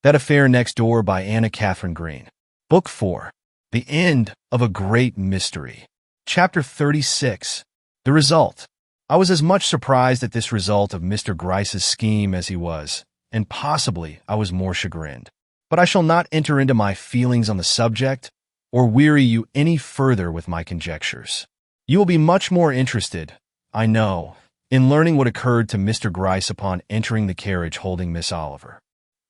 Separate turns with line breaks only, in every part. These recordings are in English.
That Affair Next Door by Katharine Green. Book 4. The End of a Great Mystery. Chapter 36. The Result. I was as much surprised at this result of Mr. Gryce's scheme as he was, and possibly I was more chagrined. But I shall not enter into my feelings on the subject, or weary you any further with my conjectures. You will be much more interested, I know, in learning what occurred to Mr. Gryce upon entering the carriage holding Miss Oliver.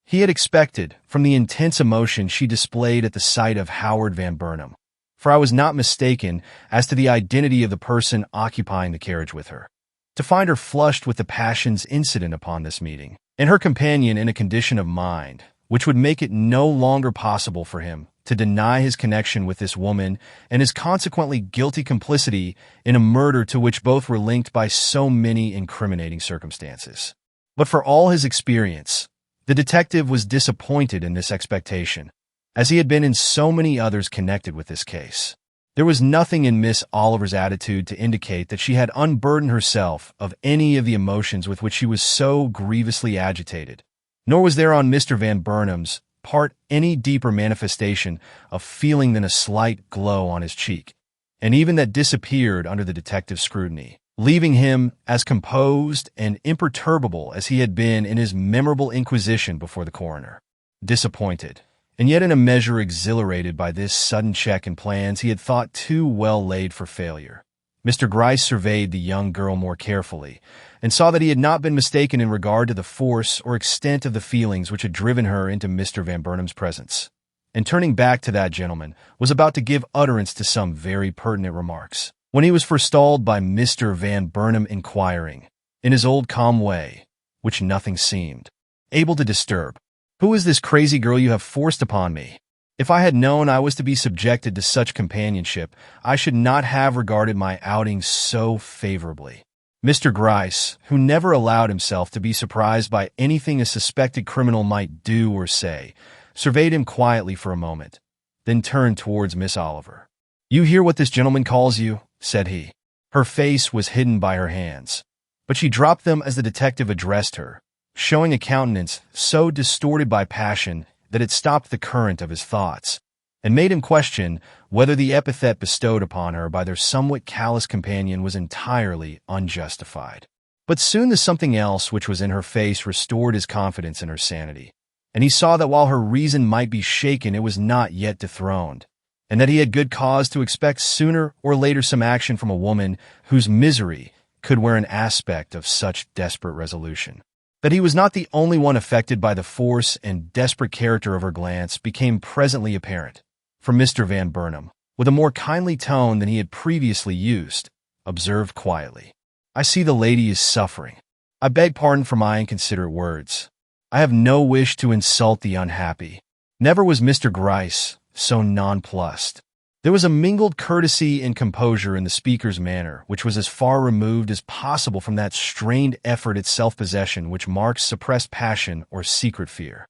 He had expected, from the intense emotion she displayed at the sight of Howard Van Burnham, for I was not mistaken as to the identity of the person occupying the carriage with her, to find her flushed with the passions incident upon this meeting, and her companion in a condition of mind which would make it no longer possible for him to deny his connection with this woman and his consequently guilty complicity in a murder to which both were linked by so many incriminating circumstances. But for all his experience, the detective was disappointed in this expectation, as he had been in so many others connected with this case. There was nothing in Miss Oliver's attitude to indicate that she had unburdened herself of any of the emotions with which she was so grievously agitated, nor was there on Mr. Van Burnham's part any deeper manifestation of feeling than a slight glow on his cheek, and even that disappeared under the detective's scrutiny, leaving him as composed and imperturbable as he had been in his memorable inquisition before the coroner. Disappointed, and yet in a measure exhilarated by this sudden check in plans he had thought too well laid for failure, Mr. Gryce surveyed the young girl more carefully, and saw that he had not been mistaken in regard to the force or extent of the feelings which had driven her into Mr. Van Burnham's presence, and turning back to that gentleman, was about to give utterance to some very pertinent remarks, when he was forestalled by Mr. Van Burnham inquiring, in his old calm way, which nothing seemed able to disturb, "Who is this crazy girl you have forced upon me? If I had known I was to be subjected to such companionship, I should not have regarded my outing so favorably." Mr. Gryce, who never allowed himself to be surprised by anything a suspected criminal might do or say, surveyed him quietly for a moment, then turned towards Miss Oliver. "You hear what this gentleman calls you?" said he. Her face was hidden by her hands, but she dropped them as the detective addressed her, showing a countenance so distorted by passion that it stopped the current of his thoughts, and made him question whether the epithet bestowed upon her by their somewhat callous companion was entirely unjustified. But soon the something else which was in her face restored his confidence in her sanity, and he saw that while her reason might be shaken, it was not yet dethroned, and that he had good cause to expect sooner or later some action from a woman whose misery could wear an aspect of such desperate resolution. That he was not the only one affected by the force and desperate character of her glance became presently apparent, for Mr. Van Burnham, with a more kindly tone than he had previously used, observed quietly, "I see the lady is suffering. I beg pardon for my inconsiderate words. I have no wish to insult the unhappy." Never was Mr. Gryce so nonplussed. There was a mingled courtesy and composure in the speaker's manner, which was as far removed as possible from that strained effort at self-possession which marks suppressed passion or secret fear.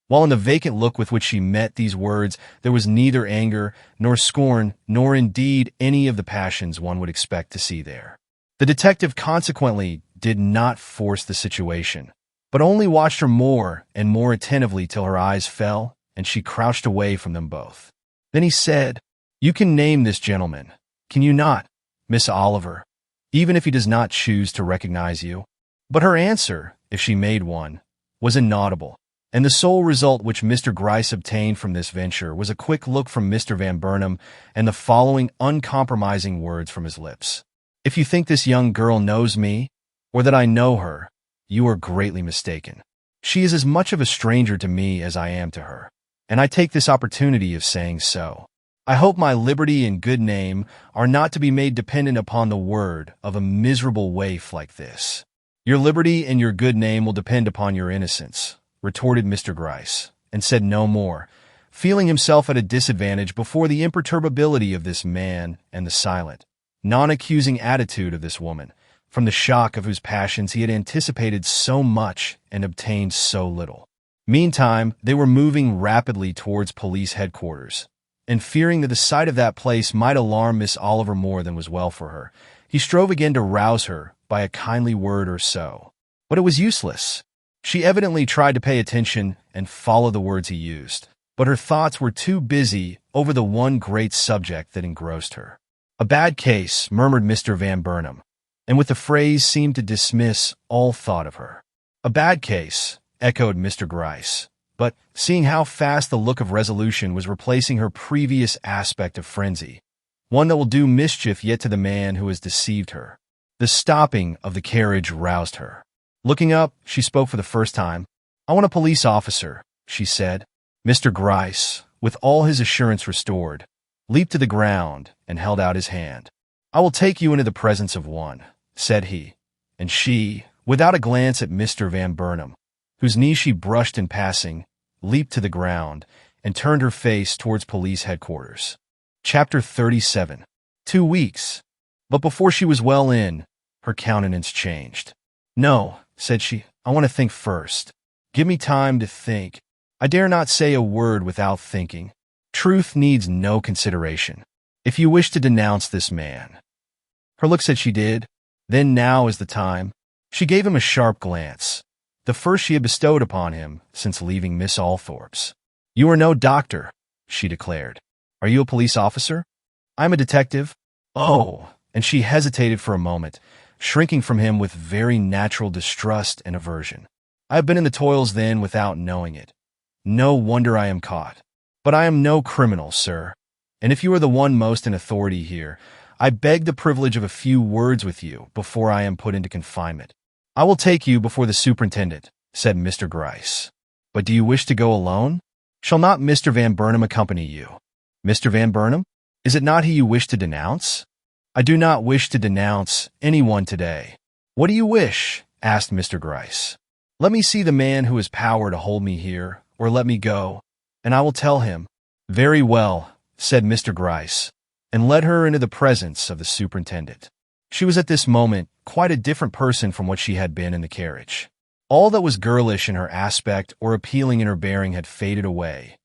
While in the vacant look with which she met these words there was neither anger nor scorn, nor indeed any of the passions one would expect to see there. The detective consequently did not force the situation, but only watched her more and more attentively till her eyes fell, and she crouched away from them both. Then he said, "You can name this gentleman, can you not, Miss Oliver, even if he does not choose to recognize you?" But her answer, if she made one, was inaudible, and the sole result which Mr. Gryce obtained from this venture was a quick look from Mr. Van Burnham and the following uncompromising words from his lips: "If you think this young girl knows me, or that I know her, you are greatly mistaken. She is as much of a stranger to me as I am to her, and I take this opportunity of saying so. I hope my liberty and good name are not to be made dependent upon the word of a miserable waif like this." "Your liberty and your good name will depend upon your innocence," retorted Mr. Gryce, and said no more, feeling himself at a disadvantage before the imperturbability of this man and the silent, non-accusing attitude of this woman, from the shock of whose passions he had anticipated so much and obtained so little. Meantime, they were moving rapidly towards police headquarters, and fearing that the sight of that place might alarm Miss Oliver more than was well for her, he strove again to rouse her by a kindly word or so. But it was useless. She evidently tried to pay attention and follow the words he used, but her thoughts were too busy over the one great subject that engrossed her. "A bad case," murmured Mr. Van Burnham, and with the phrase seemed to dismiss all thought of her. "A bad case," echoed Mr. Gryce, but seeing how fast the look of resolution was replacing her previous aspect of frenzy, one that will do mischief yet to the man who has deceived her. The stopping of the carriage roused her. Looking up, she spoke for the first time. "I want a police officer," she said. Mr. Gryce, with all his assurance restored, leaped to the ground and held out his hand. "I will take you into the presence of one," said he, and she, without a glance at Mr. Van Burnham, whose knee she brushed in passing, leaped to the ground and turned her face towards police headquarters. Chapter 37. 2 weeks. But before she was well in, her countenance changed. "No," said she, "I want to think first. Give me time to think. I dare not say a word without thinking. Truth needs no consideration. If you wish to denounce this man—" Her look said she did. "Then now is the time." She gave him a sharp glance, the first she had bestowed upon him since leaving Miss Althorpe's. "You are no doctor," she declared. "Are you a police officer?" "I am a detective." "Oh," and she hesitated for a moment, shrinking from him with very natural distrust and aversion. "I have been in the toils then without knowing it. No wonder I am caught. But I am no criminal, sir, and if you are the one most in authority here, I beg the privilege of a few words with you before I am put into confinement." "I will take you before the superintendent," said Mr. Gryce. "But do you wish to go alone? Shall not Mr. Van Burnham accompany you?" "Mr. Van Burnham? Is it not he you wish to denounce?" "I do not wish to denounce anyone today." "What do you wish?" asked Mr. Gryce. "Let me see the man who has power to hold me here, or let me go, and I will tell him." "Very well," said Mr. Gryce, and led her into the presence of the superintendent. She was at this moment quite a different person from what she had been in the carriage. All that was girlish in her aspect or appealing in her bearing had faded away,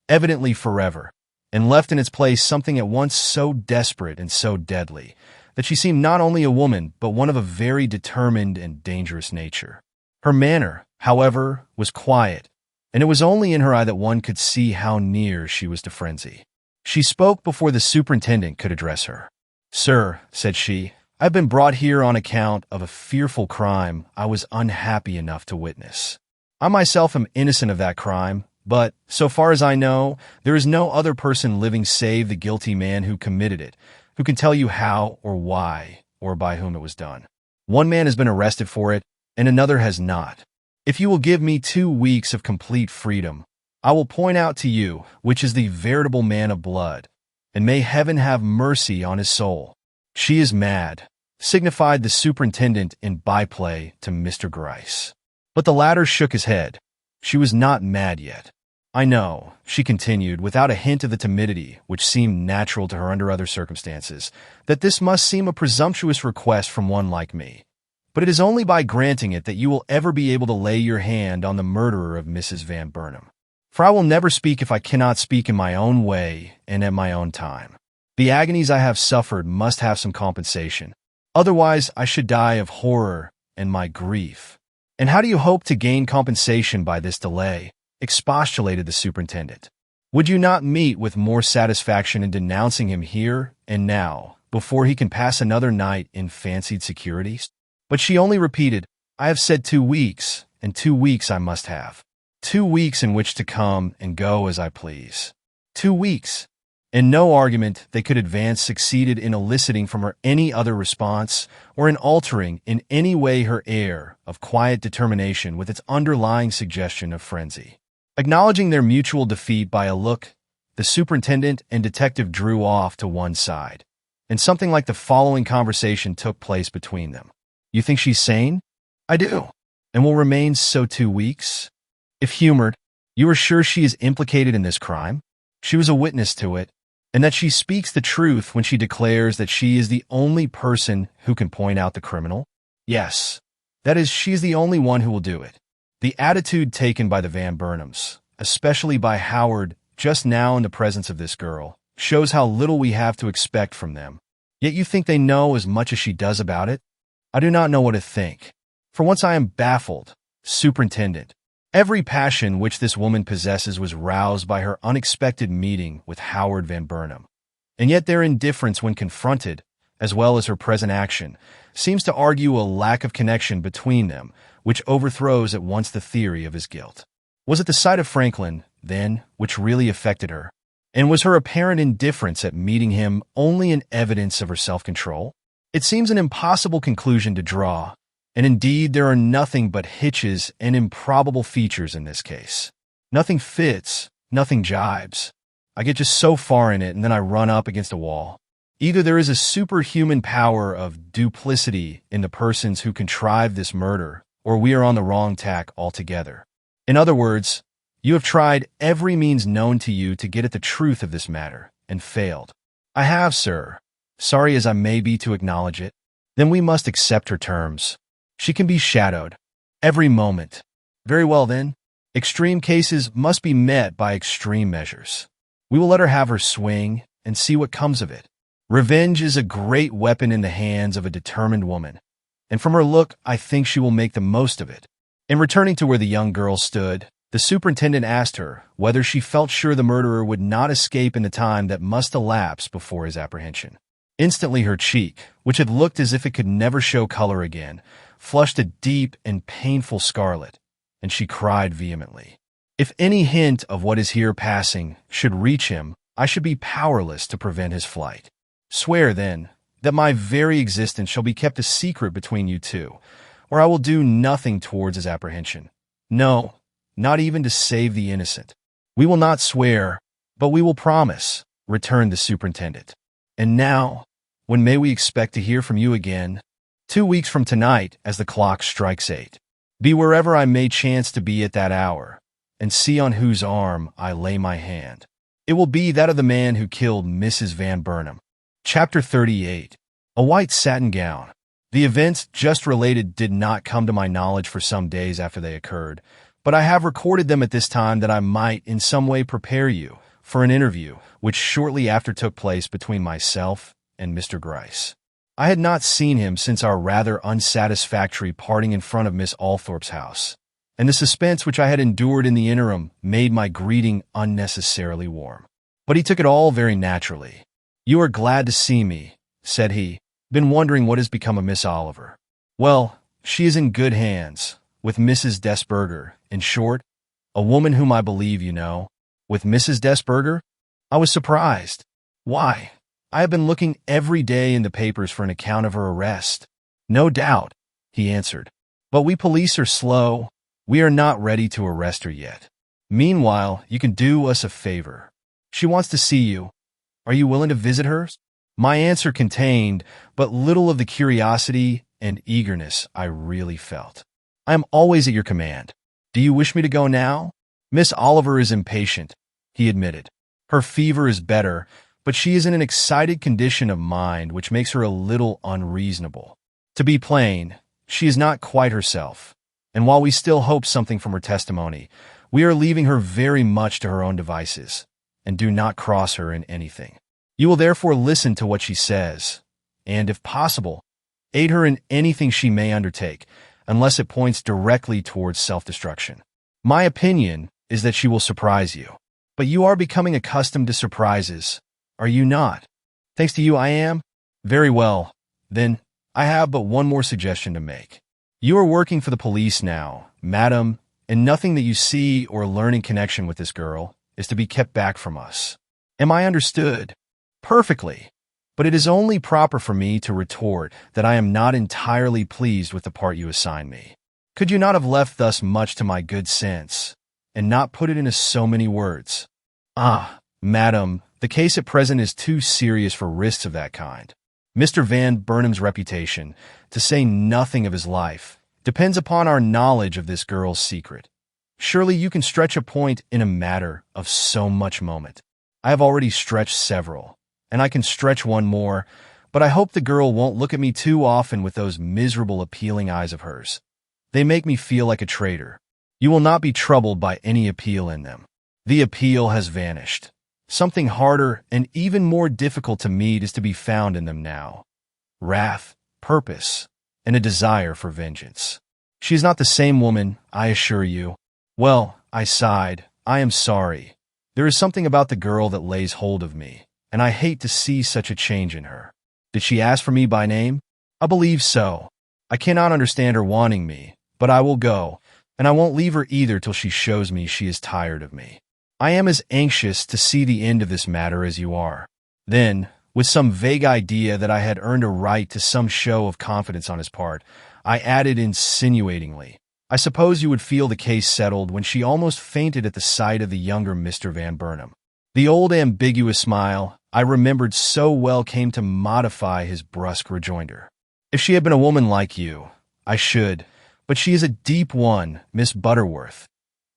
evidently forever, and left in its place something at once so desperate and so deadly that she seemed not only a woman but one of a very determined and dangerous nature. Her manner, however, was quiet, and it was only in her eye that one could see how near she was to frenzy. She spoke before the superintendent could address her. "Sir," said she, "I have been brought here on account of a fearful crime I was unhappy enough to witness. I myself am innocent of that crime, but, so far as I know, there is no other person living save the guilty man who committed it, who can tell you how or why or by whom it was done. One man has been arrested for it, and another has not. If you will give me 2 weeks of complete freedom, I will point out to you which is the veritable man of blood, and may heaven have mercy on his soul." "She is mad," signified the superintendent in byplay to Mr. Gryce. But the latter shook his head. She was not mad yet. "I know," she continued, without a hint of the timidity which seemed natural to her under other circumstances, "that this must seem a presumptuous request from one like me. But it is only by granting it that you will ever be able to lay your hand on the murderer of Mrs. Van Burnham. For I will never speak if I cannot speak in my own way and at my own time. The agonies I have suffered must have some compensation. Otherwise, I should die of horror and my grief." "And how do you hope to gain compensation by this delay?" expostulated the superintendent. "Would you not meet with more satisfaction in denouncing him here and now, before he can pass another night in fancied security?" But she only repeated, "I have said 2 weeks, and 2 weeks I must have. 2 weeks in which to come and go as I please. 2 weeks." And no argument they could advance succeeded in eliciting from her any other response, or in altering in any way her air of quiet determination with its underlying suggestion of frenzy. Acknowledging their mutual defeat by a look, the superintendent and detective drew off to one side, and something like the following conversation took place between them. "You think she's sane?" "I do." "And will remain so 2 weeks?" "If humored, you are sure she is implicated in this crime?" "She was a witness to it, and that she speaks the truth when she declares that she is the only person who can point out the criminal?" "Yes. That is, she is the only one who will do it." The attitude taken by the Van Burnhams, especially by Howard just now in the presence of this girl, shows how little we have to expect from them. Yet you think they know as much as she does about it? I do not know what to think. For once I am baffled, Superintendent. Every passion which this woman possesses was roused by her unexpected meeting with Howard Van Burnham. And yet their indifference when confronted, as well as her present action, seems to argue a lack of connection between them, which overthrows at once the theory of his guilt. Was it the sight of Franklin, then, which really affected her? And was her apparent indifference at meeting him only an evidence of her self-control? It seems an impossible conclusion to draw, and indeed there are nothing but hitches and improbable features in this case. Nothing fits, nothing jibes. I get just so far in it and then I run up against a wall. Either there is a superhuman power of duplicity in the persons who contrived this murder, or we are on the wrong tack altogether. In other words, you have tried every means known to you to get at the truth of this matter, and failed. I have, sir. Sorry as I may be to acknowledge it. Then we must accept her terms. She can be shadowed. Every moment. Very well then. Extreme cases must be met by extreme measures. We will let her have her swing, and see what comes of it. Revenge is a great weapon in the hands of a determined woman, and from her look I think she will make the most of it. In returning to where the young girl stood, the superintendent asked her whether she felt sure the murderer would not escape in the time that must elapse before his apprehension. Instantly her cheek, which had looked as if it could never show color again, flushed a deep and painful scarlet, and she cried vehemently, "If any hint of what is here passing should reach him, I should be powerless to prevent his flight. Swear, then, that my very existence shall be kept a secret between you two, or I will do nothing towards his apprehension. No, not even to save the innocent." "We will not swear, but we will promise," returned the superintendent. "And now, when may we expect to hear from you again?" "2 weeks from tonight, as the clock strikes 8. Be wherever I may chance to be at that hour, and see on whose arm I lay my hand. It will be that of the man who killed Mrs. Van Burnham." Chapter 38. A white satin gown. The events just related did not come to my knowledge for some days after they occurred, but I have recorded them at this time that I might in some way prepare you for an interview which shortly after took place between myself and Mr. Gryce. I had not seen him since our rather unsatisfactory parting in front of Miss Althorpe's house, and the suspense which I had endured in the interim made my greeting unnecessarily warm. But he took it all very naturally. "You are glad to see me," said he. "Been wondering what has become of Miss Oliver." "Well, she is in good hands, with Mrs. Desberger, in short, a woman whom I believe you know." "With Mrs. Desberger?" I was surprised. "Why, I have been looking every day in the papers for an account of her arrest." "No doubt," he answered. "But we police are slow. We are not ready to arrest her yet. Meanwhile, you can do us a favor. She wants to see you. Are you willing to visit her?" My answer contained but little of the curiosity and eagerness I really felt. "I am always at your command. Do you wish me to go now?" "Miss Oliver is impatient," he admitted. "Her fever is better, but she is in an excited condition of mind which makes her a little unreasonable. To be plain, she is not quite herself, and while we still hope something from her testimony, we are leaving her very much to her own devices, and do not cross her in anything. You will therefore listen to what she says, and, if possible, aid her in anything she may undertake, unless it points directly towards self-destruction. My opinion is that she will surprise you. But you are becoming accustomed to surprises, are you not?" "Thanks to you, I am." "Very well. Then, I have but one more suggestion to make. You are working for the police now, madam, and nothing that you see or learn in connection with this girl is to be kept back from us. Am I understood?" "Perfectly. But it is only proper for me to retort that I am not entirely pleased with the part you assign me. Could you not have left thus much to my good sense, and not put it into so many words?" "Ah, madam, the case at present is too serious for risks of that kind. Mr. Van Burnham's reputation, to say nothing of his life, depends upon our knowledge of this girl's secret. Surely you can stretch a point in a matter of so much moment. I have already stretched several, and I can stretch one more, but I hope the girl won't look at me too often with those miserable appealing eyes of hers. They make me feel like a traitor. You will not be troubled by any appeal in them. The appeal has vanished. Something harder and even more difficult to meet is to be found in them now. Wrath, purpose, and a desire for vengeance. She is not the same woman, I assure you. Well, I sighed, I am sorry. There is something about the girl that lays hold of me, and I hate to see such a change in her. Did she ask for me by name? I believe so. I cannot understand her wanting me, but I will go, and I won't leave her either till she shows me she is tired of me. I am as anxious to see the end of this matter as you are. Then, with some vague idea that I had earned a right to some show of confidence on his part, I added insinuatingly, I suppose you would feel the case settled when she almost fainted at the sight of the younger Mr. Van Burnham. The old ambiguous smile I remembered so well came to modify his brusque rejoinder. If she had been a woman like you, I should, but she is a deep one, Miss Butterworth.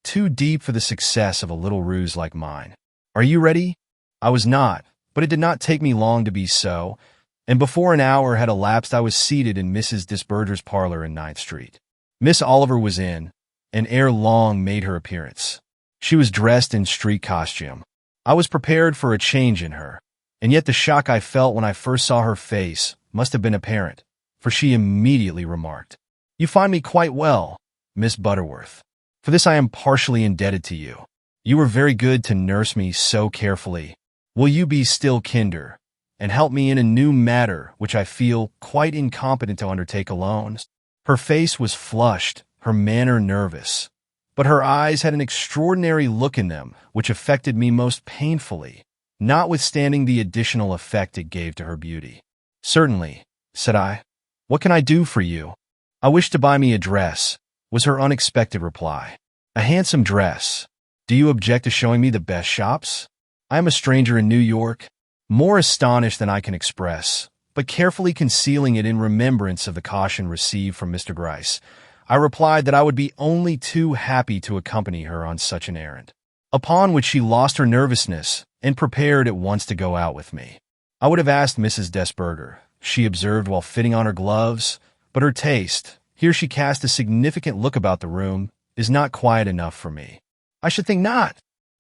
Too deep for the success of a little ruse like mine. Are you ready? I was not, but it did not take me long to be so, and before an hour had elapsed I was seated in Mrs. Disberger's parlor in 9th Street. Miss Oliver was in, and ere long made her appearance. She was dressed in street costume. I was prepared for a change in her, and yet the shock I felt when I first saw her face must have been apparent, for she immediately remarked, "You find me quite well, Miss Butterworth. For this I am partially indebted to you. You were very good to nurse me so carefully. Will you be still kinder, and help me in a new matter which I feel quite incompetent to undertake alone?" Her face was flushed, her manner nervous, but her eyes had an extraordinary look in them which affected me most painfully, notwithstanding the additional effect it gave to her beauty. "Certainly," said I. "What can I do for you?" "I wish to buy me a dress," was her unexpected reply. "A handsome dress. Do you object to showing me the best shops? I am a stranger in New York." More astonished than I can express, but carefully concealing it in remembrance of the caution received from Mr. Gryce, I replied that I would be only too happy to accompany her on such an errand. Upon which she lost her nervousness and prepared at once to go out with me. I would have asked Mrs. Disberger, she observed while fitting on her gloves, but her taste, here she cast a significant look about the room, is not quiet enough for me. "I should think not,"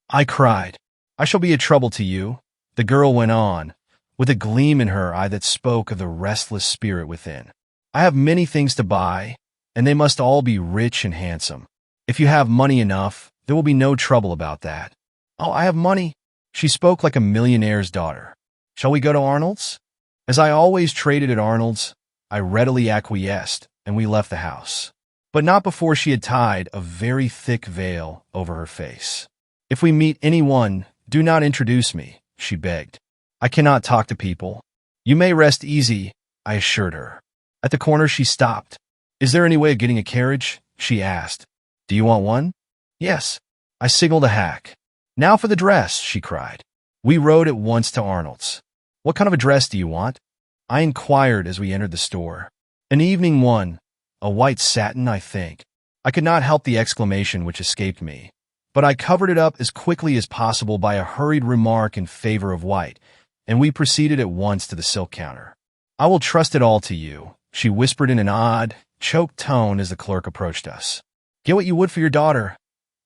I cried. "I shall be a trouble to you," the girl went on, with a gleam in her eye that spoke of the restless spirit within. "I have many things to buy, and they must all be rich and handsome. If you have money enough, there will be no trouble about that." "Oh, I have money." She spoke like a millionaire's daughter. "Shall we go to Arnold's?" As I always traded at Arnold's, I readily acquiesced, and we left the house. But not before she had tied a very thick veil over her face. "If we meet anyone, do not introduce me," she begged. "I cannot talk to people." "You may rest easy," I assured her. At the corner she stopped. "Is there any way of getting a carriage?" she asked. "Do you want one?" "Yes." I signaled a hack. "Now for the dress," she cried. We rode at once to Arnold's. "What kind of a dress do you want?" I inquired as we entered the store. "An evening one. A white satin, I think." I could not help the exclamation which escaped me, but I covered it up as quickly as possible by a hurried remark in favor of white, and we proceeded at once to the silk counter. "I will trust it all to you," she whispered in an odd, choked tone as the clerk approached us. "Get what you would for your daughter."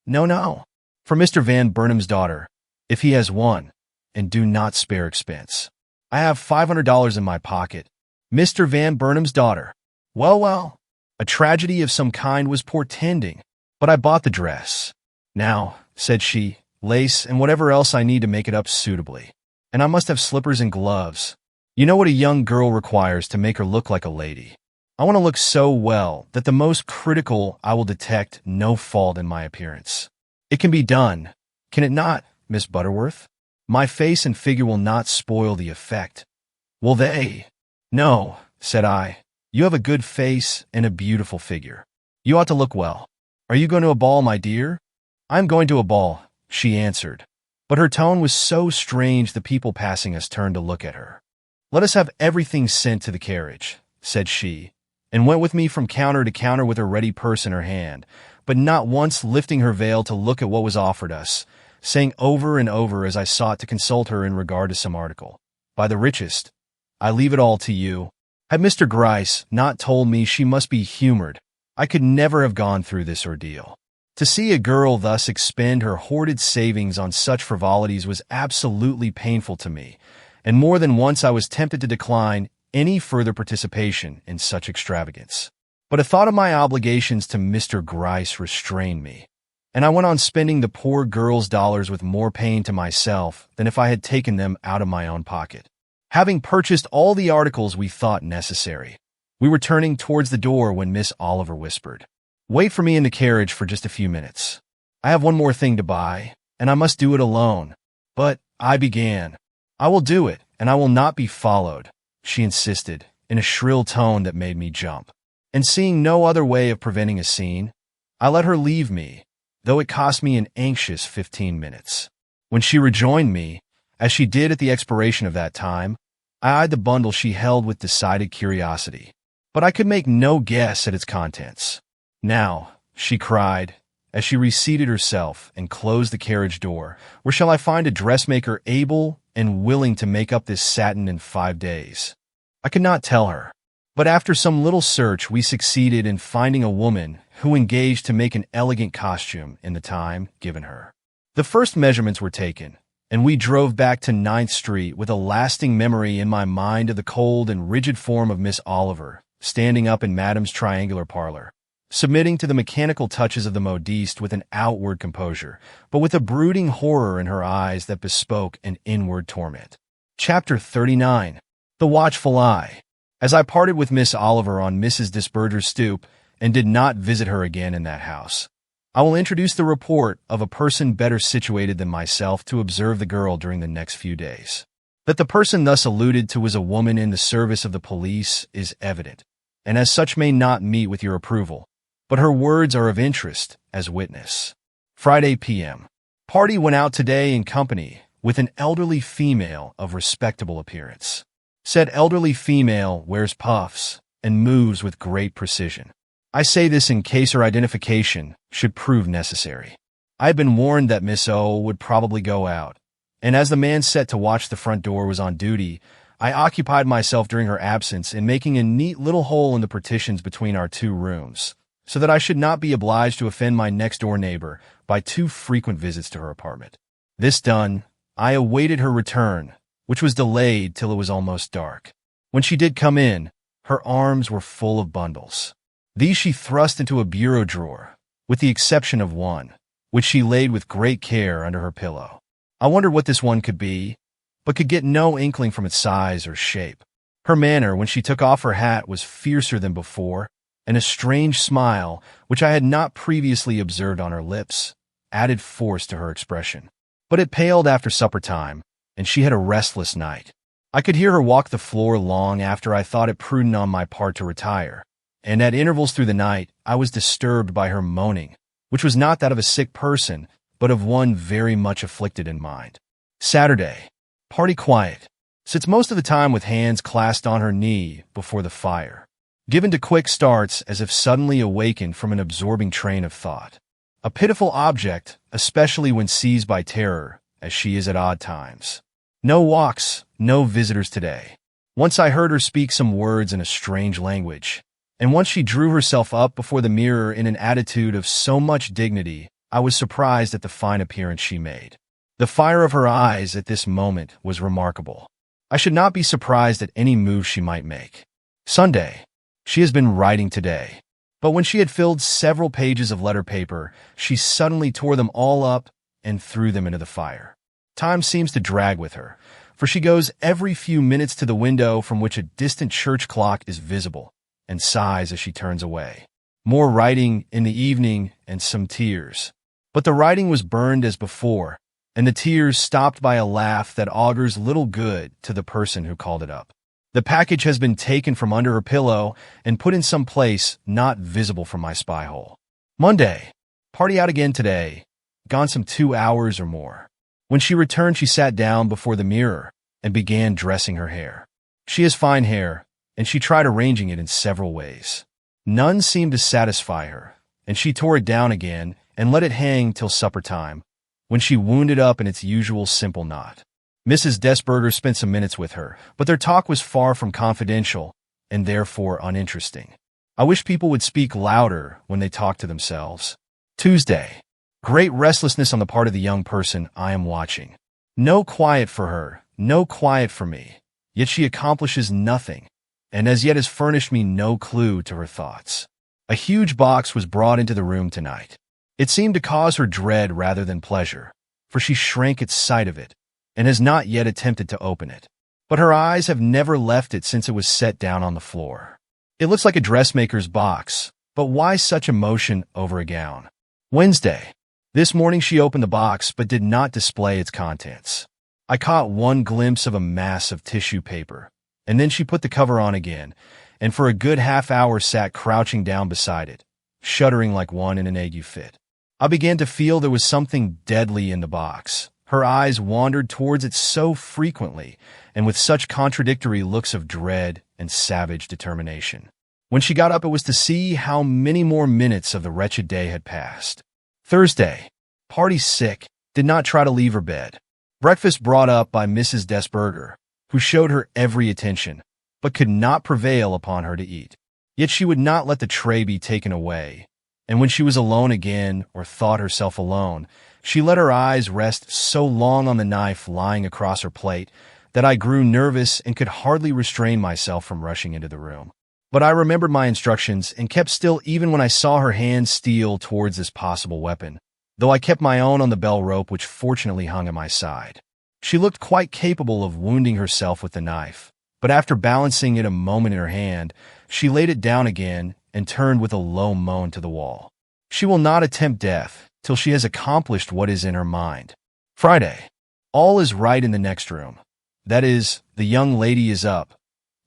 No. For Mr. Van Burnham's daughter, if he has one, and do not spare expense. I have $500 in my pocket. Mr. Van Burnham's daughter. Well, a tragedy of some kind was portending, but I bought the dress. "Now," said she, "lace and whatever else I need to make it up suitably. And I must have slippers and gloves. You know what a young girl requires to make her look like a lady. I want to look so well that the most critical I will detect no fault in my appearance. It can be done, can it not, Miss Butterworth? My face and figure will not spoil the effect. Will they?" "No," said I. "You have a good face and a beautiful figure. You ought to look well. Are you going to a ball, my dear?" "I am going to a ball," she answered, but her tone was so strange the people passing us turned to look at her. "Let us have everything sent to the carriage," said she, and went with me from counter to counter with her ready purse in her hand, but not once lifting her veil to look at what was offered us, saying over and over as I sought to consult her in regard to some article, "By the richest, I leave it all to you." Had Mr. Gryce not told me she must be humored, I could never have gone through this ordeal. To see a girl thus expend her hoarded savings on such frivolities was absolutely painful to me, and more than once I was tempted to decline any further participation in such extravagance. But a thought of my obligations to Mr. Gryce restrained me, and I went on spending the poor girl's dollars with more pain to myself than if I had taken them out of my own pocket. Having purchased all the articles we thought necessary, we were turning towards the door when Miss Oliver whispered, "Wait for me in the carriage for just a few minutes. I have one more thing to buy, and I must do it alone." "But," I began. "I will do it, and I will not be followed," she insisted, in a shrill tone that made me jump. And seeing no other way of preventing a scene, I let her leave me, though it cost me an anxious 15 minutes. When she rejoined me, as she did at the expiration of that time, I eyed the bundle she held with decided curiosity, but I could make no guess at its contents. "Now," she cried, as she reseated herself and closed the carriage door, "where shall I find a dressmaker able and willing to make up this satin in 5 days?" I could not tell her, but after some little search we succeeded in finding a woman who engaged to make an elegant costume in the time given her. The first measurements were taken, and we drove back to 9th Street with a lasting memory in my mind of the cold and rigid form of Miss Oliver, standing up in Madame's triangular parlor, submitting to the mechanical touches of the modiste with an outward composure, but with a brooding horror in her eyes that bespoke an inward torment. Chapter 39. The Watchful Eye. As I parted with Miss Oliver on Mrs. Desberger's stoop and did not visit her again in that house, I will introduce the report of a person better situated than myself to observe the girl during the next few days. That the person thus alluded to was a woman in the service of the police is evident, and as such may not meet with your approval, but her words are of interest as witness. Friday p.m. Party went out today in company with an elderly female of respectable appearance. Said elderly female wears puffs and moves with great precision. I say this in case her identification should prove necessary. I had been warned that Miss O would probably go out, and as the man set to watch the front door was on duty, I occupied myself during her absence in making a neat little hole in the partitions between our 2 rooms, so that I should not be obliged to offend my next-door neighbor by too frequent visits to her apartment. This done, I awaited her return, which was delayed till it was almost dark. When she did come in, her arms were full of bundles. These she thrust into a bureau drawer, with the exception of one, which she laid with great care under her pillow. I wondered what this one could be, but could get no inkling from its size or shape. Her manner when she took off her hat was fiercer than before, and a strange smile, which I had not previously observed on her lips, added force to her expression. But it paled after supper time, and she had a restless night. I could hear her walk the floor long after I thought it prudent on my part to retire, and at intervals through the night I was disturbed by her moaning, which was not that of a sick person, but of one very much afflicted in mind. Saturday. Party quiet. Sits most of the time with hands clasped on her knee before the fire, given to quick starts as if suddenly awakened from an absorbing train of thought. A pitiful object, especially when seized by terror, as she is at odd times. No walks, no visitors today. Once I heard her speak some words in a strange language, and once she drew herself up before the mirror in an attitude of so much dignity, I was surprised at the fine appearance she made. The fire of her eyes at this moment was remarkable. I should not be surprised at any move she might make. Sunday. She has been writing today, but when she had filled several pages of letter paper, she suddenly tore them all up and threw them into the fire. Time seems to drag with her, for she goes every few minutes to the window from which a distant church clock is visible, and sighs as she turns away. More writing in the evening and some tears. But the writing was burned as before, and the tears stopped by a laugh that augurs little good to the person who called it up. The package has been taken from under her pillow and put in some place not visible from my spy hole. Monday. Party out again today. Gone some 2 hours or more. When she returned, she sat down before the mirror and began dressing her hair. She has fine hair, and she tried arranging it in several ways. None seemed to satisfy her, and she tore it down again and let it hang till supper time, when she wound it up in its usual simple knot. Mrs. Desberger spent some minutes with her, but their talk was far from confidential and therefore uninteresting. I wish people would speak louder when they talk to themselves. Tuesday. Great restlessness on the part of the young person I am watching. No quiet for her, no quiet for me, yet she accomplishes nothing, and as yet has furnished me no clue to her thoughts. A huge box was brought into the room tonight. It seemed to cause her dread rather than pleasure, for she shrank at sight of it, and has not yet attempted to open it. But her eyes have never left it since it was set down on the floor. It looks like a dressmaker's box, but why such emotion over a gown? Wednesday. This morning she opened the box but did not display its contents. I caught one glimpse of a mass of tissue paper, and then she put the cover on again, and for a good half-hour sat crouching down beside it, shuddering like one in an ague fit. I began to feel there was something deadly in the box. Her eyes wandered towards it so frequently, and with such contradictory looks of dread and savage determination. When she got up, it was to see how many more minutes of the wretched day had passed. Thursday. Party sick, did not try to leave her bed. Breakfast brought up by Mrs. Desberger, who showed her every attention, but could not prevail upon her to eat. Yet she would not let the tray be taken away, and when she was alone again, or thought herself alone, she let her eyes rest so long on the knife lying across her plate that I grew nervous and could hardly restrain myself from rushing into the room. But I remembered my instructions and kept still even when I saw her hand steal towards this possible weapon, though I kept my own on the bell rope which fortunately hung at my side. She looked quite capable of wounding herself with the knife, but after balancing it a moment in her hand, she laid it down again and turned with a low moan to the wall. She will not attempt death till she has accomplished what is in her mind. Friday. All is right in the next room. That is, the young lady is up,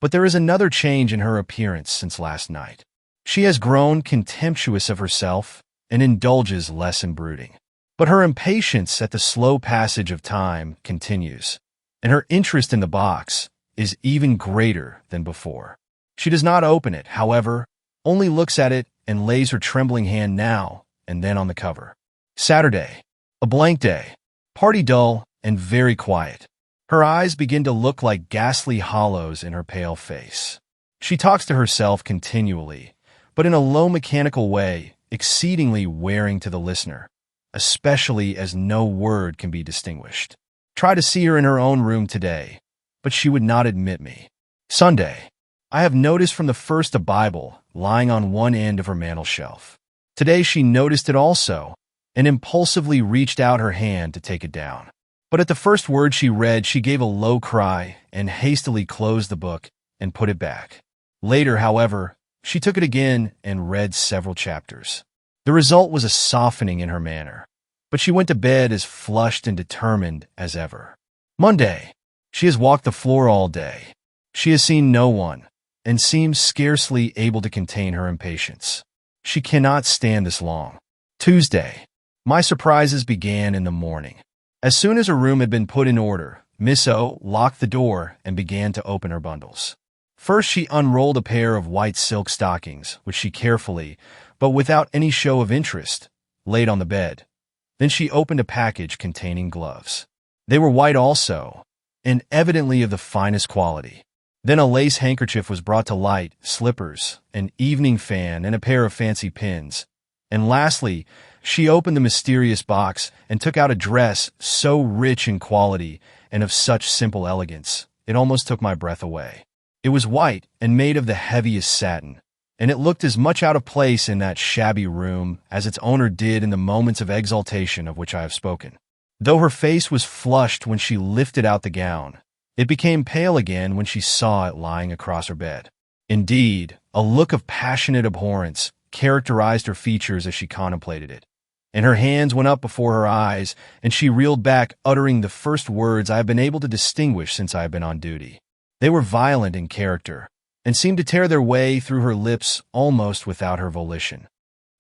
but there is another change in her appearance since last night. She has grown contemptuous of herself and indulges less in brooding. But her impatience at the slow passage of time continues, and her interest in the box is even greater than before. She does not open it, however, only looks at it and lays her trembling hand now and then on the cover. Saturday. A blank day. Party dull and very quiet. Her eyes begin to look like ghastly hollows in her pale face. She talks to herself continually, but in a low mechanical way, exceedingly wearing to the listener, especially as no word can be distinguished. Try to see her in her own room today, but she would not admit me. Sunday. I have noticed from the first a Bible lying on one end of her mantel shelf. Today she noticed it also, and impulsively reached out her hand to take it down. But at the first word she read, she gave a low cry and hastily closed the book and put it back. Later, however, she took it again and read several chapters. The result was a softening in her manner, but she went to bed as flushed and determined as ever. Monday. She has walked the floor all day. She has seen no one, and seems scarcely able to contain her impatience. She cannot stand this long. Tuesday. My surprises began in the morning. As soon as her room had been put in order, Miss O locked the door and began to open her bundles. First she unrolled a pair of white silk stockings, which she carefully, but without any show of interest, laid on the bed. Then she opened a package containing gloves. They were white also, and evidently of the finest quality. Then a lace handkerchief was brought to light, slippers, an evening fan, and a pair of fancy pins. And lastly, she opened the mysterious box and took out a dress so rich in quality and of such simple elegance, it almost took my breath away. It was white and made of the heaviest satin, and it looked as much out of place in that shabby room as its owner did in the moments of exaltation of which I have spoken. Though her face was flushed when she lifted out the gown, it became pale again when she saw it lying across her bed. Indeed, a look of passionate abhorrence characterized her features as she contemplated it, and her hands went up before her eyes, and she reeled back, uttering the first words I have been able to distinguish since I have been on duty. They were violent in character, and seemed to tear their way through her lips almost without her volition.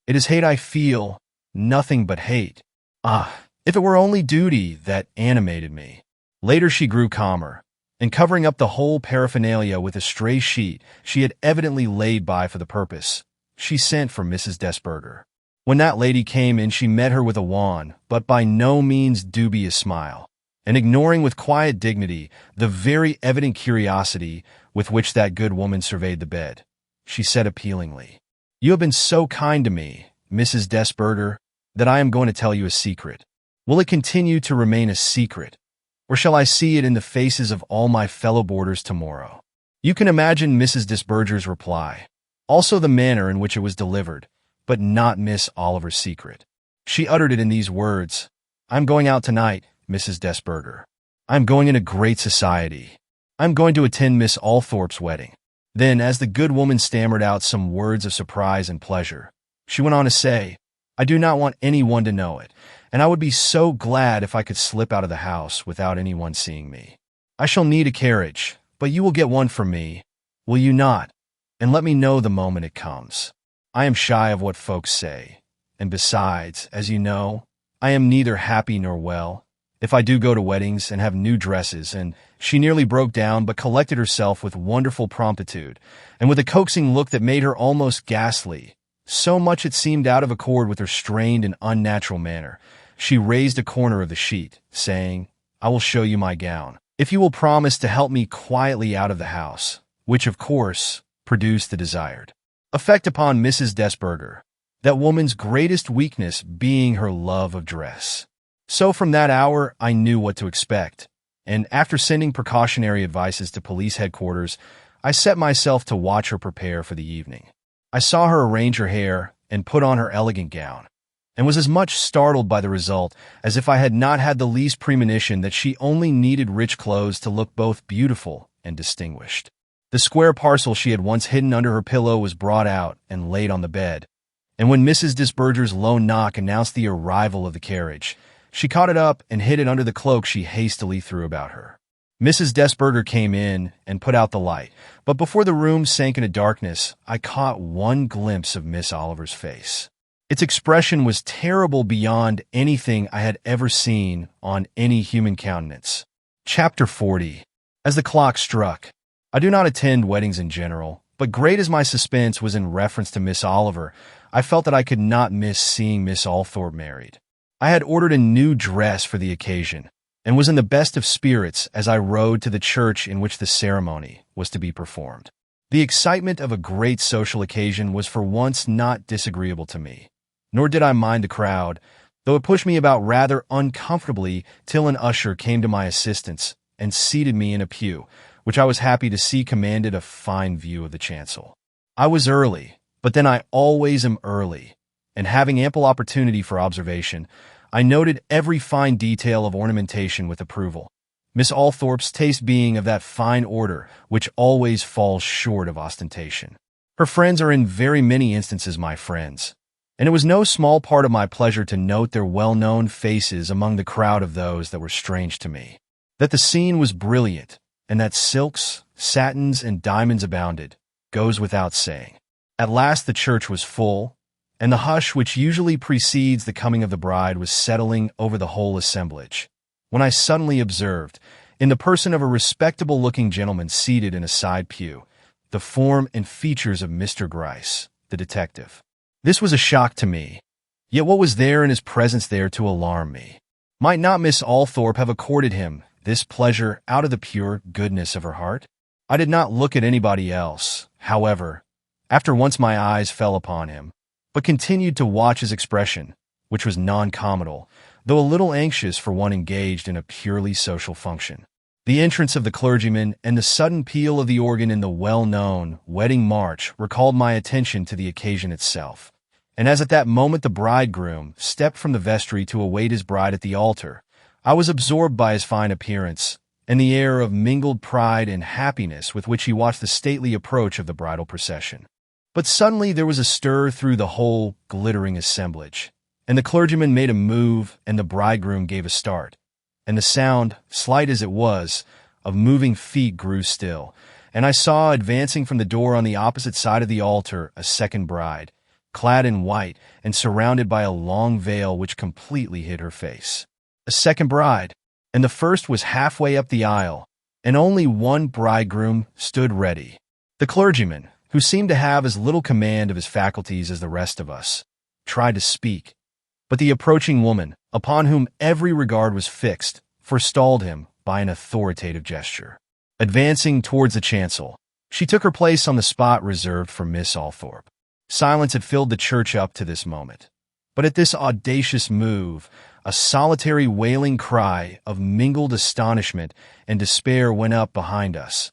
"It is hate I feel, nothing but hate. Ah, if it were only duty that animated me." Later she grew calmer, and covering up the whole paraphernalia with a stray sheet she had evidently laid by for the purpose, she sent for Mrs. Desberger. When that lady came in, she met her with a wan, but by no means dubious smile, and ignoring with quiet dignity the very evident curiosity with which that good woman surveyed the bed, she said appealingly, "You have been so kind to me, Mrs. Desberger, that I am going to tell you a secret. Will it continue to remain a secret, or shall I see it in the faces of all my fellow boarders tomorrow?" You can imagine Mrs. Desberger's reply. Also the manner in which it was delivered, but not Miss Oliver's secret. She uttered it in these words: "I'm going out tonight, Mrs. Desberger. I'm going into great society. I'm going to attend Miss Althorpe's wedding." Then, as the good woman stammered out some words of surprise and pleasure, she went on to say, "I do not want anyone to know it, and I would be so glad if I could slip out of the house without anyone seeing me. I shall need a carriage, but you will get one for me, will you not? And let me know the moment it comes. I am shy of what folks say, and besides, as you know, I am neither happy nor well. If I do go to weddings and have new dresses," and she nearly broke down but collected herself with wonderful promptitude, and with a coaxing look that made her almost ghastly, so much it seemed out of accord with her strained and unnatural manner. She raised a corner of the sheet, saying, "I will show you my gown, if you will promise to help me quietly out of the house," which, of course, produced the desired effect upon Mrs. Desberger, that woman's greatest weakness being her love of dress. So from that hour I knew what to expect, and after sending precautionary advices to police headquarters, I set myself to watch her prepare for the evening. I saw her arrange her hair and put on her elegant gown, and was as much startled by the result as if I had not had the least premonition that she only needed rich clothes to look both beautiful and distinguished. The square parcel she had once hidden under her pillow was brought out and laid on the bed, and when Mrs. Desberger's low knock announced the arrival of the carriage, she caught it up and hid it under the cloak she hastily threw about her. Mrs. Desberger came in and put out the light, but before the room sank into darkness, I caught one glimpse of Miss Oliver's face. Its expression was terrible beyond anything I had ever seen on any human countenance. Chapter 40. As the clock struck, I do not attend weddings in general, but great as my suspense was in reference to Miss Oliver, I felt that I could not miss seeing Miss Althorpe married. I had ordered a new dress for the occasion, and was in the best of spirits as I rode to the church in which the ceremony was to be performed. The excitement of a great social occasion was for once not disagreeable to me, nor did I mind the crowd, though it pushed me about rather uncomfortably till an usher came to my assistance and seated me in a pew, which I was happy to see commanded a fine view of the chancel. I was early, but then I always am early, and having ample opportunity for observation, I noted every fine detail of ornamentation with approval, Miss Althorpe's taste being of that fine order which always falls short of ostentation. Her friends are in very many instances my friends, and it was no small part of my pleasure to note their well-known faces among the crowd of those that were strange to me. That the scene was brilliant, and that silks, satins, and diamonds abounded, goes without saying. At last the church was full, and the hush which usually precedes the coming of the bride was settling over the whole assemblage, when I suddenly observed, in the person of a respectable-looking gentleman seated in a side pew, the form and features of Mr. Gryce, the detective. This was a shock to me, yet what was there in his presence there to alarm me? Might not Miss Althorpe have accorded him this pleasure out of the pure goodness of her heart? I did not look at anybody else, however, after once my eyes fell upon him, but continued to watch his expression, which was non-committal, though a little anxious for one engaged in a purely social function. The entrance of the clergyman and the sudden peal of the organ in the well-known wedding march recalled my attention to the occasion itself, and as at that moment the bridegroom stepped from the vestry to await his bride at the altar, I was absorbed by his fine appearance and the air of mingled pride and happiness with which he watched the stately approach of the bridal procession. But suddenly there was a stir through the whole glittering assemblage, and the clergyman made a move and the bridegroom gave a start, and the sound, slight as it was, of moving feet grew still, and I saw advancing from the door on the opposite side of the altar a second bride, clad in white and surrounded by a long veil which completely hid her face. A second bride, and the first was halfway up the aisle, and only one bridegroom stood ready. The clergyman, who seemed to have as little command of his faculties as the rest of us, tried to speak, but the approaching woman, upon whom every regard was fixed, forestalled him by an authoritative gesture. Advancing towards the chancel, she took her place on the spot reserved for Miss Althorpe. Silence had filled the church up to this moment, but at this audacious move, a solitary wailing cry of mingled astonishment and despair went up behind us.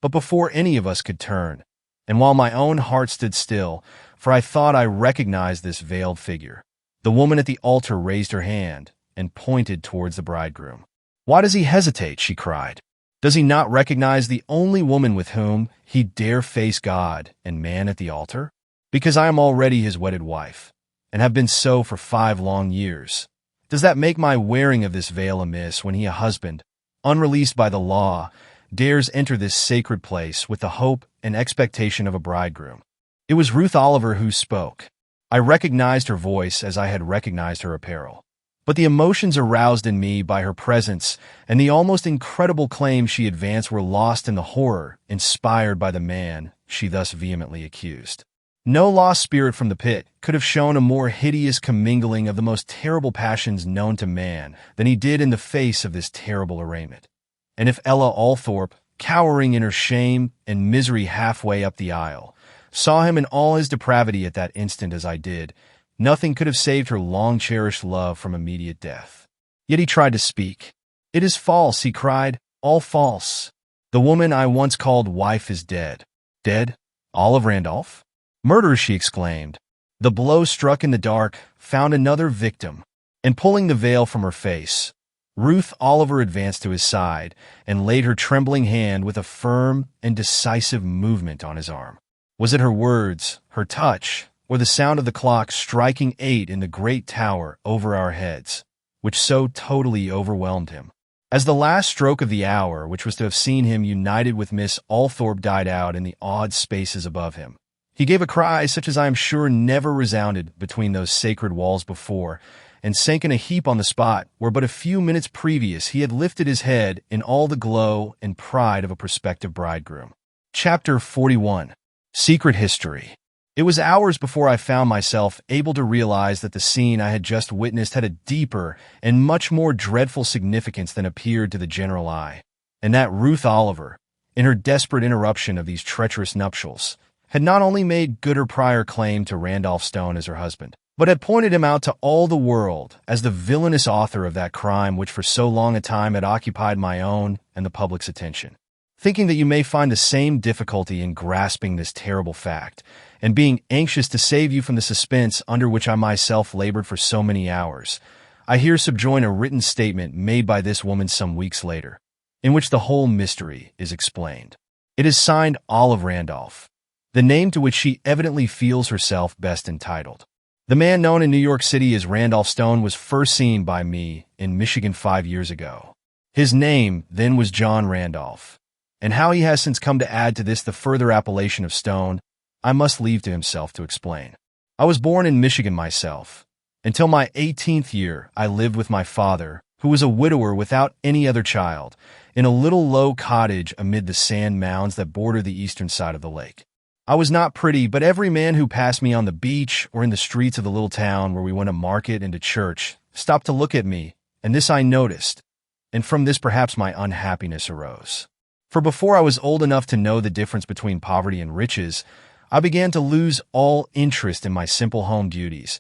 But before any of us could turn, And while my own heart stood still, for I thought I recognized this veiled figure, the woman at the altar raised her hand and pointed towards the bridegroom. "Why does he hesitate?" she cried. "Does he not recognize the only woman with whom he dare face God and man at the altar? Because I am already his wedded wife, and have been so for 5 long years. Does that make my wearing of this veil amiss when he, a husband, unreleased by the law, dares enter this sacred place with the hope and expectation of a bridegroom?" It was Ruth Oliver who spoke. I recognized her voice as I had recognized her apparel. But the emotions aroused in me by her presence and the almost incredible claims she advanced were lost in the horror inspired by the man she thus vehemently accused. No lost spirit from the pit could have shown a more hideous commingling of the most terrible passions known to man than he did in the face of this terrible arraignment. And if Ella Althorpe, cowering in her shame and misery halfway up the aisle, saw him in all his depravity at that instant as I did, nothing could have saved her long-cherished love from immediate death. Yet he tried to speak. "It is false," he cried, "all false. The woman I once called wife is dead." "Dead? Olive Randolph?" "Murder," she exclaimed. The blow struck in the dark found another victim, and pulling the veil from her face, Ruth Oliver advanced to his side and laid her trembling hand with a firm and decisive movement on his arm. Was it her words, her touch, or the sound of the clock striking 8 in the great tower over our heads, which so totally overwhelmed him? As the last stroke of the hour, which was to have seen him united with Miss Althorpe, died out in the awed spaces above him, he gave a cry such as I am sure never resounded between those sacred walls before, and sank in a heap on the spot where but a few minutes previous he had lifted his head in all the glow and pride of a prospective bridegroom. Chapter 41. Secret History. It was hours before I found myself able to realize that the scene I had just witnessed had a deeper and much more dreadful significance than appeared to the general eye, and that Ruth Oliver, in her desperate interruption of these treacherous nuptials, had not only made good her prior claim to Randolph Stone as her husband, but had pointed him out to all the world as the villainous author of that crime which for so long a time had occupied my own and the public's attention. Thinking that you may find the same difficulty in grasping this terrible fact, and being anxious to save you from the suspense under which I myself labored for so many hours, I here subjoin a written statement made by this woman some weeks later, in which the whole mystery is explained. It is signed Olive Randolph, the name to which she evidently feels herself best entitled. The man known in New York City as Randolph Stone was first seen by me in Michigan 5 years ago. His name then was John Randolph, and how he has since come to add to this the further appellation of Stone, I must leave to himself to explain. I was born in Michigan myself. Until my 18th year, I lived with my father, who was a widower without any other child, in a little low cottage amid the sand mounds that border the eastern side of the lake. I was not pretty, but every man who passed me on the beach or in the streets of the little town where we went to market and to church stopped to look at me, and this I noticed, and from this perhaps my unhappiness arose. For before I was old enough to know the difference between poverty and riches, I began to lose all interest in my simple home duties,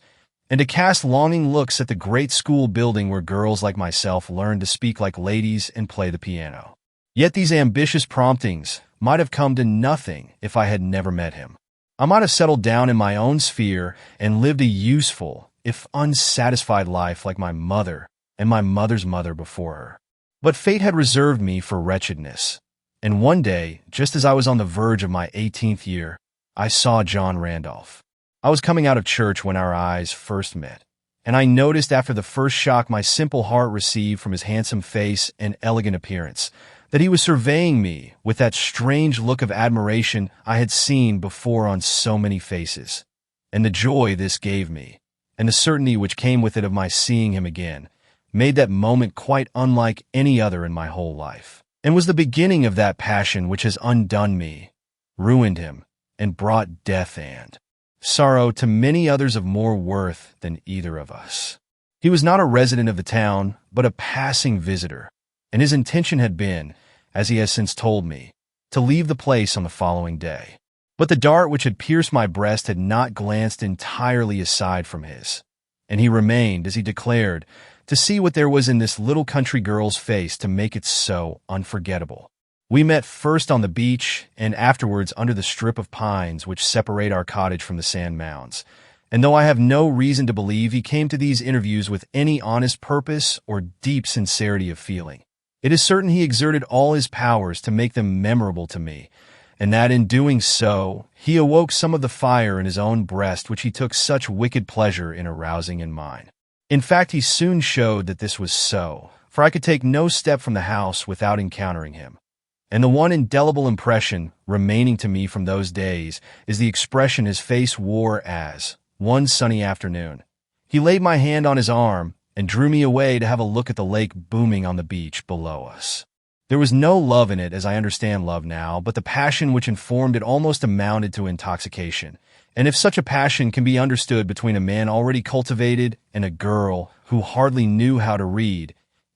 and to cast longing looks at the great school building where girls like myself learned to speak like ladies and play the piano. Yet these ambitious promptings might have come to nothing if I had never met him. I might have settled down in my own sphere and lived a useful, if unsatisfied life like my mother and my mother's mother before her. But fate had reserved me for wretchedness, and one day, just as I was on the verge of my 18th year, I saw John Randolph. I was coming out of church when our eyes first met, and I noticed after the first shock my simple heart received from his handsome face and elegant appearance, that he was surveying me with that strange look of admiration I had seen before on so many faces. And the joy this gave me, and the certainty which came with it of my seeing him again, made that moment quite unlike any other in my whole life, and was the beginning of that passion which has undone me, ruined him, and brought death and sorrow to many others of more worth than either of us. He was not a resident of the town, but a passing visitor, and his intention had been, as he has since told me, to leave the place on the following day. But the dart which had pierced my breast had not glanced entirely aside from his, and he remained, as he declared, to see what there was in this little country girl's face to make it so unforgettable. We met first on the beach and afterwards under the strip of pines which separate our cottage from the sand mounds. And though I have no reason to believe he came to these interviews with any honest purpose or deep sincerity of feeling, it is certain he exerted all his powers to make them memorable to me, and that in doing so, he awoke some of the fire in his own breast which he took such wicked pleasure in arousing in mine. In fact, he soon showed that this was so, for I could take no step from the house without encountering him. And the one indelible impression remaining to me from those days is the expression his face wore as, one sunny afternoon, he laid my hand on his arm and drew me away to have a look at the lake booming on the beach below us. There was no love in it as I understand love now, but the passion which informed it almost amounted to intoxication. And if such a passion can be understood between a man already cultivated and a girl who hardly knew how to read,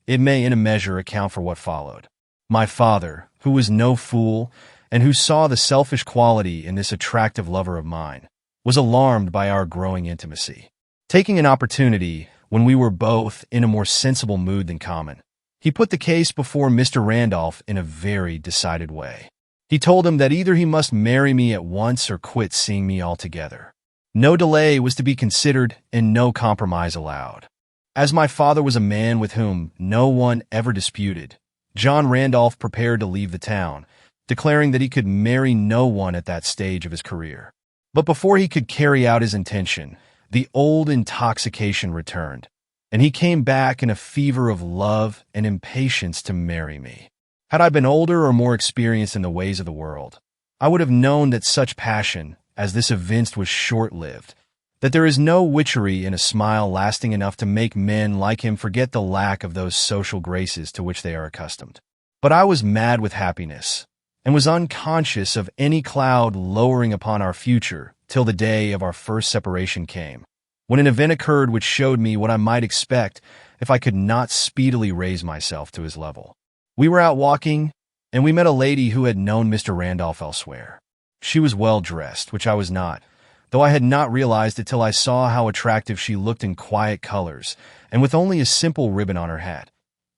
it may in a measure account for what followed. My father, who was no fool, and who saw the selfish quality in this attractive lover of mine, was alarmed by our growing intimacy. Taking an opportunity, when we were both in a more sensible mood than common, he put the case before Mr. Randolph in a very decided way. He told him that either he must marry me at once or quit seeing me altogether. No delay was to be considered and no compromise allowed. As my father was a man with whom no one ever disputed, John Randolph prepared to leave the town, declaring that he could marry no one at that stage of his career. But before he could carry out his intention, the old intoxication returned, and he came back in a fever of love and impatience to marry me. Had I been older or more experienced in the ways of the world, I would have known that such passion as this evinced was short-lived, that there is no witchery in a smile lasting enough to make men like him forget the lack of those social graces to which they are accustomed. But I was mad with happiness, and was unconscious of any cloud lowering upon our future till the day of our first separation came, when an event occurred which showed me what I might expect if I could not speedily raise myself to his level. We were out walking, and we met a lady who had known Mr. Randolph elsewhere. She was well-dressed, which I was not, though I had not realized it till I saw how attractive she looked in quiet colors, and with only a simple ribbon on her hat.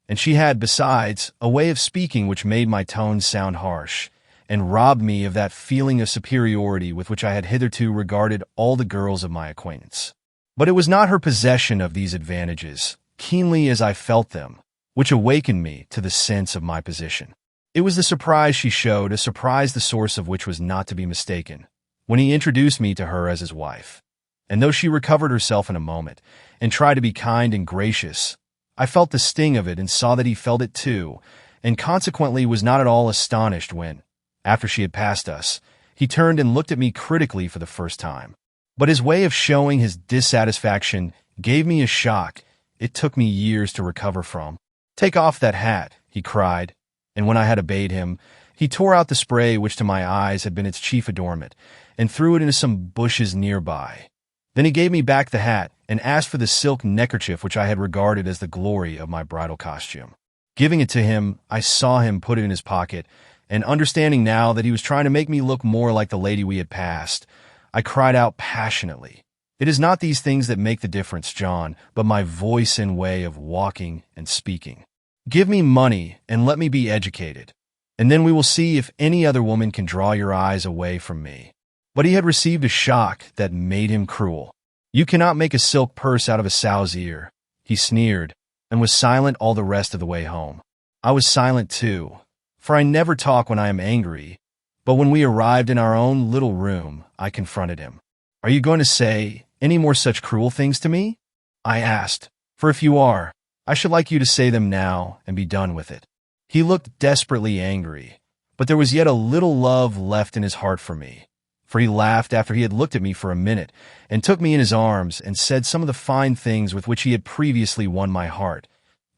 And she had, besides, a way of speaking which made my tones sound harsh, and robbed me of that feeling of superiority with which I had hitherto regarded all the girls of my acquaintance. But it was not her possession of these advantages, keenly as I felt them, which awakened me to the sense of my position. It was the surprise she showed, a surprise the source of which was not to be mistaken, when he introduced me to her as his wife. And though she recovered herself in a moment, and tried to be kind and gracious, I felt the sting of it and saw that he felt it too, and consequently was not at all astonished when, after she had passed us, he turned and looked at me critically for the first time. But his way of showing his dissatisfaction gave me a shock it took me years to recover from. "Take off that hat," he cried, and when I had obeyed him, he tore out the spray which to my eyes had been its chief adornment, and threw it into some bushes nearby. Then he gave me back the hat and asked for the silk neckerchief which I had regarded as the glory of my bridal costume. Giving it to him, I saw him put it in his pocket, and understanding now that he was trying to make me look more like the lady we had passed, I cried out passionately, "It is not these things that make the difference, John, but my voice and way of walking and speaking. Give me money and let me be educated, and then we will see if any other woman can draw your eyes away from me." But he had received a shock that made him cruel. "You cannot make a silk purse out of a sow's ear," he sneered, and was silent all the rest of the way home. I was silent too, for I never talk when I am angry, but when we arrived in our own little room, I confronted him. "Are you going to say any more such cruel things to me?" I asked, "for if you are, I should like you to say them now and be done with it." He looked desperately angry, but there was yet a little love left in his heart for me, for he laughed after he had looked at me for a minute and took me in his arms and said some of the fine things with which he had previously won my heart,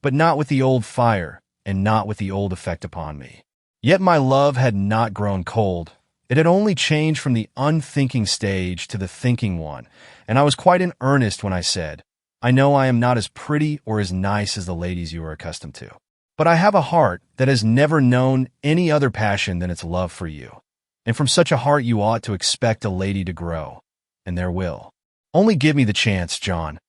but not with the old fire and not with the old effect upon me. Yet my love had not grown cold. It had only changed from the unthinking stage to the thinking one, and I was quite in earnest when I said, "I know I am not as pretty or as nice as the ladies you are accustomed to, but I have a heart that has never known any other passion than its love for you. And from such a heart you ought to expect a lady to grow, and there will. Only give me the chance, John.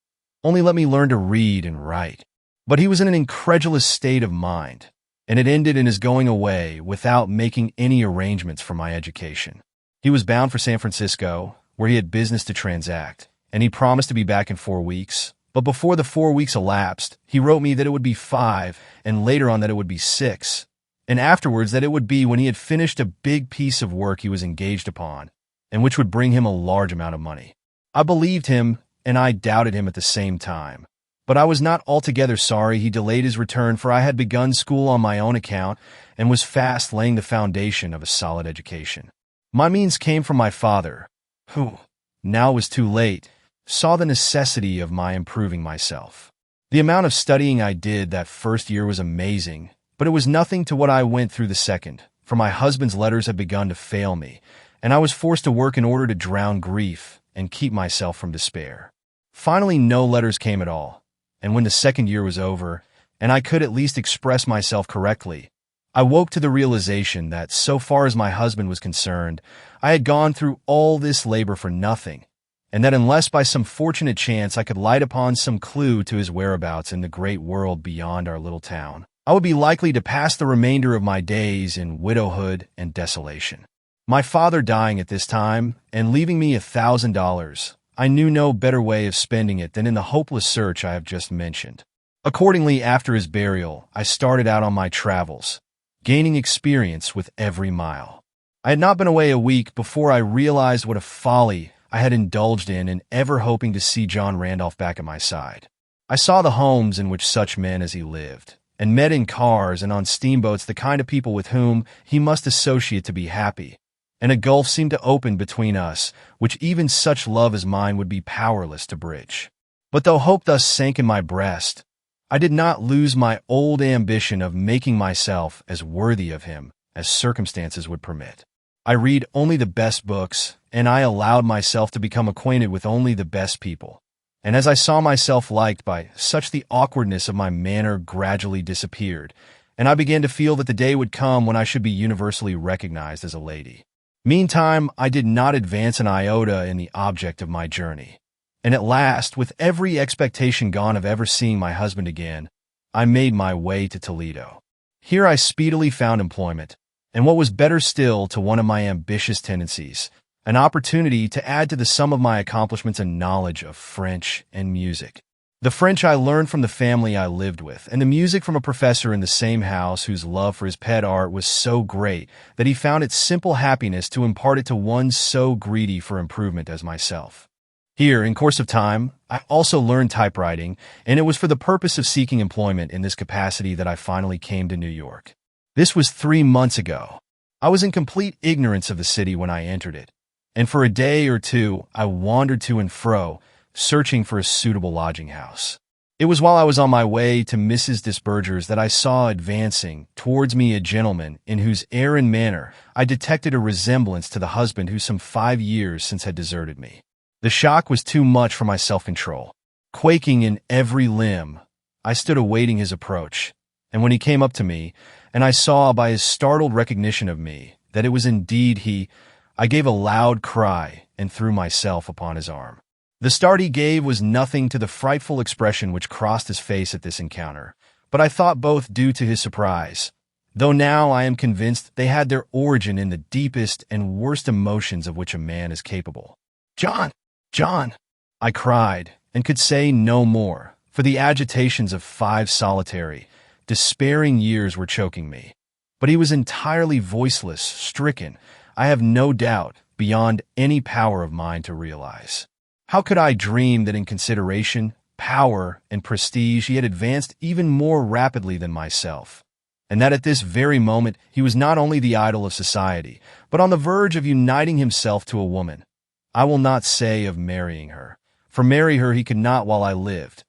Only let me learn to read and write." But he was in an incredulous state of mind, and it ended in his going away without making any arrangements for my education. He was bound for San Francisco, where he had business to transact, and he promised to be back in 4 weeks. But before the 4 weeks elapsed, he wrote me that it would be 5, and later on that it would be 6, and afterwards that it would be when he had finished a big piece of work he was engaged upon, and which would bring him a large amount of money. I believed him, and I doubted him at the same time. But I was not altogether sorry he delayed his return, for I had begun school on my own account and was fast laying the foundation of a solid education. My means came from my father, who, now it was too late, saw the necessity of my improving myself. The amount of studying I did that first year was amazing, but it was nothing to what I went through the second, for my husband's letters had begun to fail me, and I was forced to work in order to drown grief and keep myself from despair. Finally, no letters came at all, and when the second year was over, and I could at least express myself correctly, I woke to the realization that, so far as my husband was concerned, I had gone through all this labor for nothing, and that unless by some fortunate chance I could light upon some clue to his whereabouts in the great world beyond our little town, I would be likely to pass the remainder of my days in widowhood and desolation. My father dying at this time, and leaving me $1,000, I knew no better way of spending it than in the hopeless search I have just mentioned. Accordingly, after his burial, I started out on my travels, gaining experience with every mile. I had not been away a week before I realized what a folly I had indulged in ever hoping to see John Randolph back at my side. I saw the homes in which such men as he lived, and met in cars and on steamboats the kind of people with whom he must associate to be happy, and a gulf seemed to open between us, which even such love as mine would be powerless to bridge. But though hope thus sank in my breast, I did not lose my old ambition of making myself as worthy of him as circumstances would permit. I read only the best books, and I allowed myself to become acquainted with only the best people. And as I saw myself liked by such, the awkwardness of my manner gradually disappeared, and I began to feel that the day would come when I should be universally recognized as a lady. Meantime, I did not advance an iota in the object of my journey, and at last, with every expectation gone of ever seeing my husband again, I made my way to Toledo. Here I speedily found employment, and what was better still to one of my ambitious tendencies, an opportunity to add to the sum of my accomplishments a knowledge of French and music. The French I learned from the family I lived with, and the music from a professor in the same house whose love for his pet art was so great that he found it simple happiness to impart it to one so greedy for improvement as myself. Here, in course of time, I also learned typewriting, and it was for the purpose of seeking employment in this capacity that I finally came to New York. This was 3 months ago. I was in complete ignorance of the city when I entered it, and for a day or two I wandered to and fro, searching for a suitable lodging house. It was while I was on my way to Mrs. Disberger's that I saw advancing towards me a gentleman in whose air and manner I detected a resemblance to the husband who some 5 years since had deserted me. The shock was too much for my self-control. Quaking in every limb, I stood awaiting his approach, and when he came up to me, and I saw by his startled recognition of me that it was indeed he, I gave a loud cry and threw myself upon his arm. The start he gave was nothing to the frightful expression which crossed his face at this encounter, but I thought both due to his surprise, though now I am convinced they had their origin in the deepest and worst emotions of which a man is capable. "John! John!" I cried, and could say no more, for the agitations of 5 solitary, despairing years were choking me. But he was entirely voiceless, stricken, I have no doubt, beyond any power of mine to realize. How could I dream that in consideration, power, and prestige he had advanced even more rapidly than myself, and that at this very moment he was not only the idol of society, but on the verge of uniting himself to a woman, I will not say of marrying her, for marry her he could not while I lived,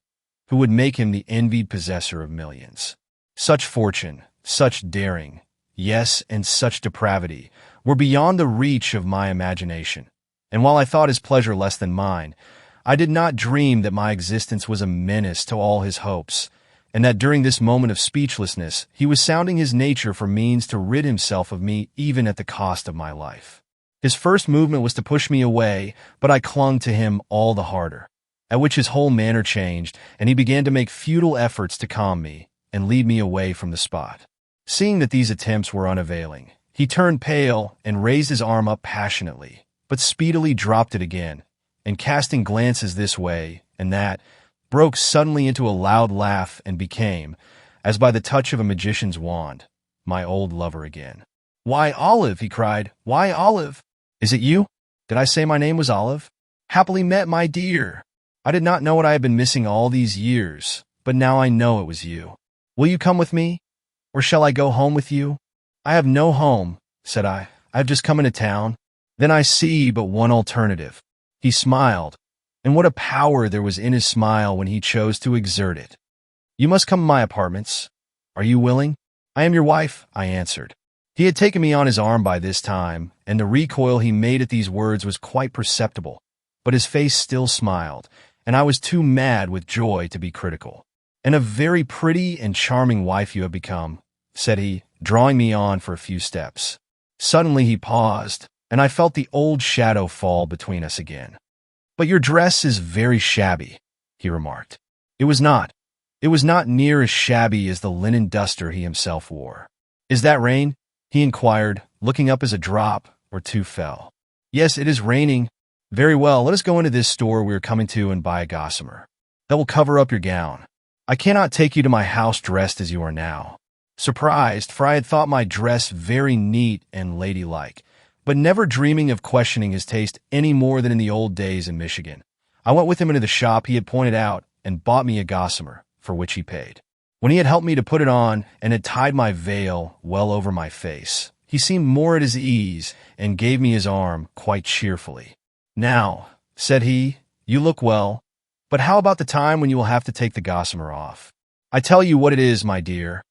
who would make him the envied possessor of millions. Such fortune, such daring, yes, and such depravity, were beyond the reach of my imagination, and while I thought his pleasure less than mine, I did not dream that my existence was a menace to all his hopes, and that during this moment of speechlessness he was sounding his nature for means to rid himself of me even at the cost of my life. His first movement was to push me away, but I clung to him all the harder, at which his whole manner changed, and he began to make futile efforts to calm me and lead me away from the spot. Seeing that these attempts were unavailing, he turned pale and raised his arm up passionately, but speedily dropped it again, and casting glances this way and that, broke suddenly into a loud laugh and became, as by the touch of a magician's wand, my old lover again. "Why, Olive!" he cried. "Why, Olive! Is it you? Did I say my name was Olive? Happily met, my dear! I did not know what I had been missing all these years, but now I know it was you. Will you come with me? Or shall I go home with you?" "I have no home," said I. "I have just come into town." "Then I see but one alternative." He smiled, and what a power there was in his smile when he chose to exert it. "You must come to my apartments. Are you willing?" "I am your wife," I answered. He had taken me on his arm by this time, and the recoil he made at these words was quite perceptible, but his face still smiled, and I was too mad with joy to be critical. "And a very pretty and charming wife you have become," said he, drawing me on for a few steps. Suddenly he paused, and I felt the old shadow fall between us again. "But your dress is very shabby," he remarked. It was not. It was not near as shabby as the linen duster he himself wore. "Is that rain?" he inquired, looking up as a drop or two fell. "Yes, it is raining." "Very well, let us go into this store we are coming to and buy a gossamer. That will cover up your gown. I cannot take you to my house dressed as you are now." Surprised, for I had thought my dress very neat and ladylike, but never dreaming of questioning his taste any more than in the old days in Michigan, I went with him into the shop he had pointed out and bought me a gossamer, for which he paid. When he had helped me to put it on and had tied my veil well over my face, he seemed more at his ease and gave me his arm quite cheerfully. "Now," said he, "you look well, but how about the time when you will have to take the gossamer off? I tell you what it is, my dear.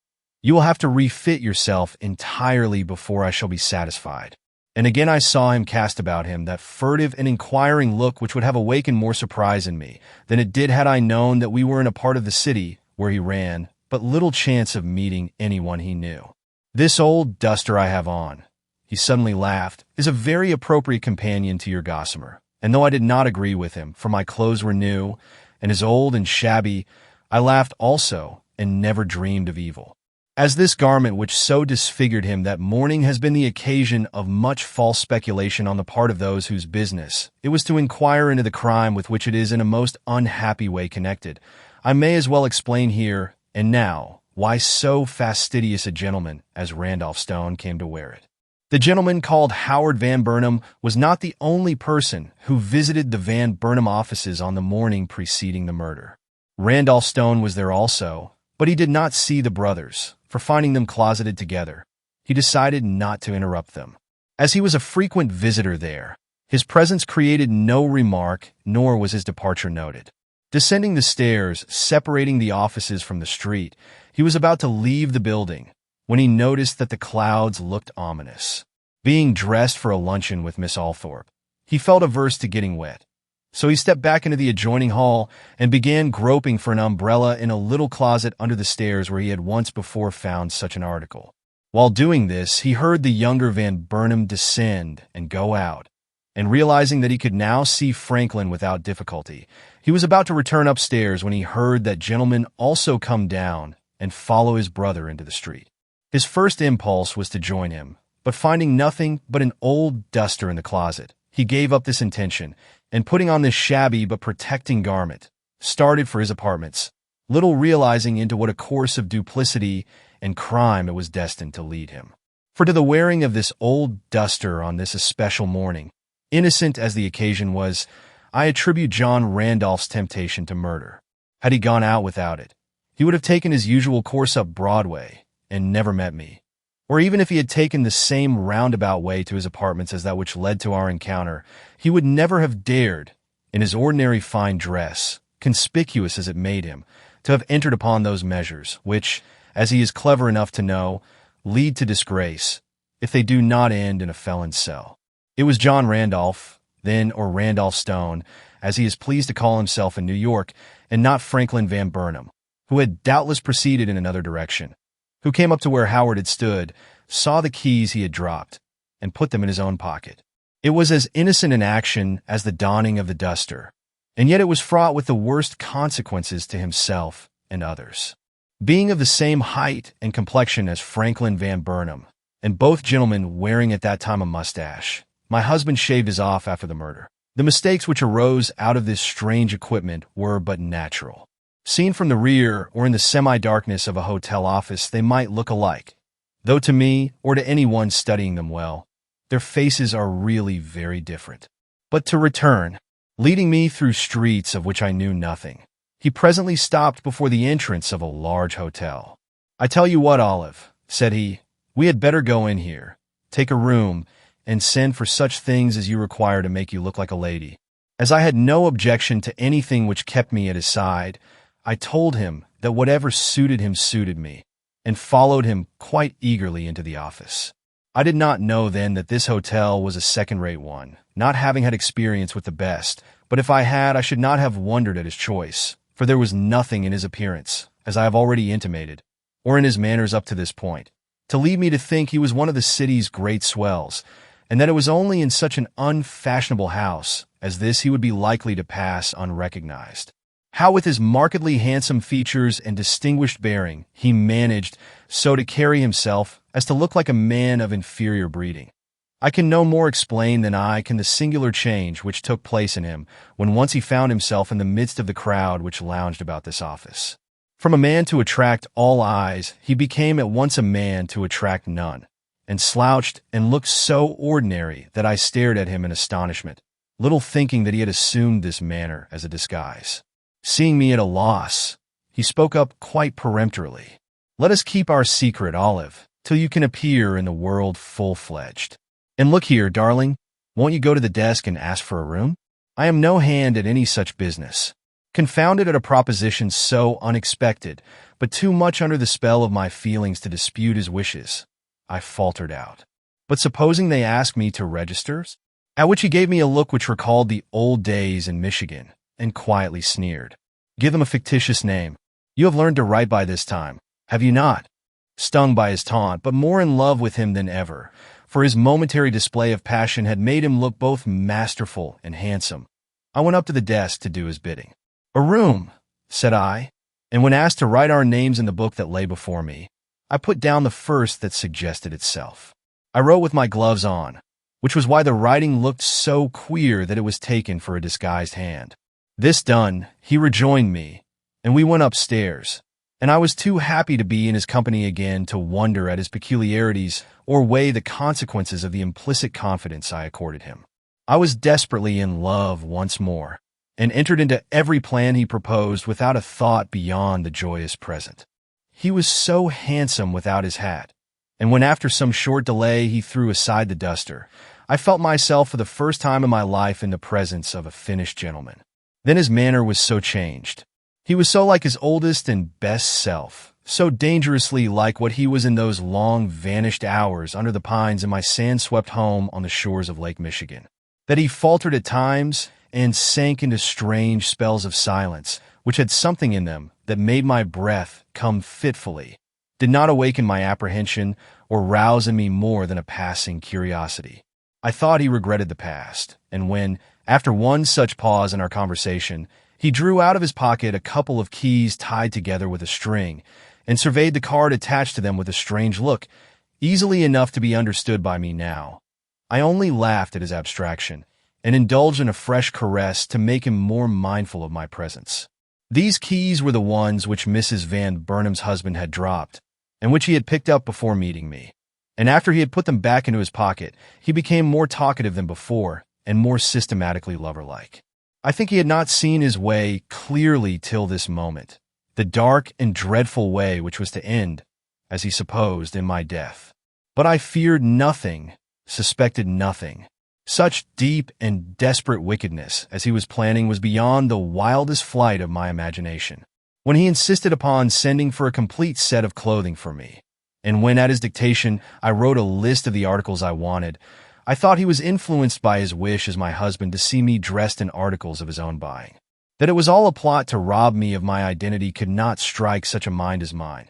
You will have to refit yourself entirely before I shall be satisfied." And again I saw him cast about him that furtive and inquiring look which would have awakened more surprise in me than it did had I known that we were in a part of the city where he ran but little chance of meeting anyone he knew. "This old duster I have on," he suddenly laughed, "is a very appropriate companion to your gossamer." And though I did not agree with him, for my clothes were new, and as old and shabby, I laughed also and never dreamed of evil. As this garment which so disfigured him that morning has been the occasion of much false speculation on the part of those whose business it was to inquire into the crime with which it is in a most unhappy way connected, I may as well explain here and now why so fastidious a gentleman as Randolph Stone came to wear it. The gentleman called Howard Van Burnham was not the only person who visited the Van Burnham offices on the morning preceding the murder. Randolph Stone was there also, but he did not see the brothers, for finding them closeted together, he decided not to interrupt them. As he was a frequent visitor there, his presence created no remark, nor was his departure noted. Descending the stairs, separating the offices from the street, he was about to leave the building, when he noticed that the clouds looked ominous. Being dressed for a luncheon with Miss Althorpe, he felt averse to getting wet. So he stepped back into the adjoining hall and began groping for an umbrella in a little closet under the stairs where he had once before found such an article. While doing this, he heard the younger Van Burnham descend and go out, and realizing that he could now see Franklin without difficulty, he was about to return upstairs when he heard that gentleman also come down and follow his brother into the street. His first impulse was to join him, but finding nothing but an old duster in the closet, he gave up this intention, and putting on this shabby but protecting garment, started for his apartments, little realizing into what a course of duplicity and crime it was destined to lead him. For to the wearing of this old duster on this especial morning, innocent as the occasion was, I attribute John Randolph's temptation to murder. Had he gone out without it, he would have taken his usual course up Broadway and never met me. Or even if he had taken the same roundabout way to his apartments as that which led to our encounter, he would never have dared, in his ordinary fine dress, conspicuous as it made him, to have entered upon those measures, which, as he is clever enough to know, lead to disgrace, if they do not end in a felon's cell. It was John Randolph, then, or Randolph Stone, as he is pleased to call himself in New York, and not Franklin Van Burnham, who had doubtless proceeded in another direction, who came up to where Howard had stood, saw the keys he had dropped, and put them in his own pocket. It was as innocent an action as the donning of the duster, and yet it was fraught with the worst consequences to himself and others. Being of the same height and complexion as Franklin Van Burnham, and both gentlemen wearing at that time a mustache, my husband shaved his off after the murder. The mistakes which arose out of this strange equipment were but natural. Seen from the rear or in the semi-darkness of a hotel office, they might look alike, though to me, or to anyone studying them well, their faces are really very different. But to return, leading me through streets of which I knew nothing, he presently stopped before the entrance of a large hotel. "I tell you what, Olive," said he, "we had better go in here, take a room, and send for such things as you require to make you look like a lady." As I had no objection to anything which kept me at his side, I told him that whatever suited him suited me, and followed him quite eagerly into the office. I did not know then that this hotel was a second-rate one, not having had experience with the best, but if I had, I should not have wondered at his choice, for there was nothing in his appearance, as I have already intimated, or in his manners up to this point, to lead me to think he was one of the city's great swells, and that it was only in such an unfashionable house as this he would be likely to pass unrecognized. How with his markedly handsome features and distinguished bearing he managed so to carry himself as to look like a man of inferior breeding, I can no more explain than I can the singular change which took place in him when once he found himself in the midst of the crowd which lounged about this office. From a man to attract all eyes, he became at once a man to attract none, and slouched and looked so ordinary that I stared at him in astonishment, little thinking that he had assumed this manner as a disguise. Seeing me at a loss, he spoke up quite peremptorily. "Let us keep our secret, Olive, till you can appear in the world full-fledged. And look here, darling, won't you go to the desk and ask for a room? I am no hand at any such business." Confounded at a proposition so unexpected, but too much under the spell of my feelings to dispute his wishes, I faltered out, "But supposing they ask me to register?" At which he gave me a look which recalled the old days in Michigan, and quietly sneered. "Give them a fictitious name. You have learned to write by this time, have you not?" Stung by his taunt, but more in love with him than ever, for his momentary display of passion had made him look both masterful and handsome, I went up to the desk to do his bidding. "A room," said I, and when asked to write our names in the book that lay before me, I put down the first that suggested itself. I wrote with my gloves on, which was why the writing looked so queer that it was taken for a disguised hand. This done, he rejoined me, and we went upstairs, and I was too happy to be in his company again to wonder at his peculiarities or weigh the consequences of the implicit confidence I accorded him. I was desperately in love once more, and entered into every plan he proposed without a thought beyond the joyous present. He was so handsome without his hat, and when after some short delay he threw aside the duster, I felt myself for the first time in my life in the presence of a finished gentleman. Then his manner was so changed. He was so like his oldest and best self, so dangerously like what he was in those long vanished hours under the pines in my sand-swept home on the shores of Lake Michigan, that he faltered at times and sank into strange spells of silence, which had something in them that made my breath come fitfully, did not awaken my apprehension or rouse in me more than a passing curiosity. I thought he regretted the past, and when, after one such pause in our conversation, he drew out of his pocket a couple of keys tied together with a string, and surveyed the card attached to them with a strange look, easily enough to be understood by me now, I only laughed at his abstraction, and indulged in a fresh caress to make him more mindful of my presence. These keys were the ones which Mrs. Van Burnham's husband had dropped, and which he had picked up before meeting me. And after he had put them back into his pocket, he became more talkative than before, and more systematically lover-like. I think he had not seen his way clearly till this moment, the dark and dreadful way which was to end, as he supposed, in my death. But I feared nothing, suspected nothing. Such deep and desperate wickedness as he was planning was beyond the wildest flight of my imagination. When he insisted upon sending for a complete set of clothing for me, and when at his dictation I wrote a list of the articles I wanted, I thought he was influenced by his wish as my husband to see me dressed in articles of his own buying. That it was all a plot to rob me of my identity could not strike such a mind as mine.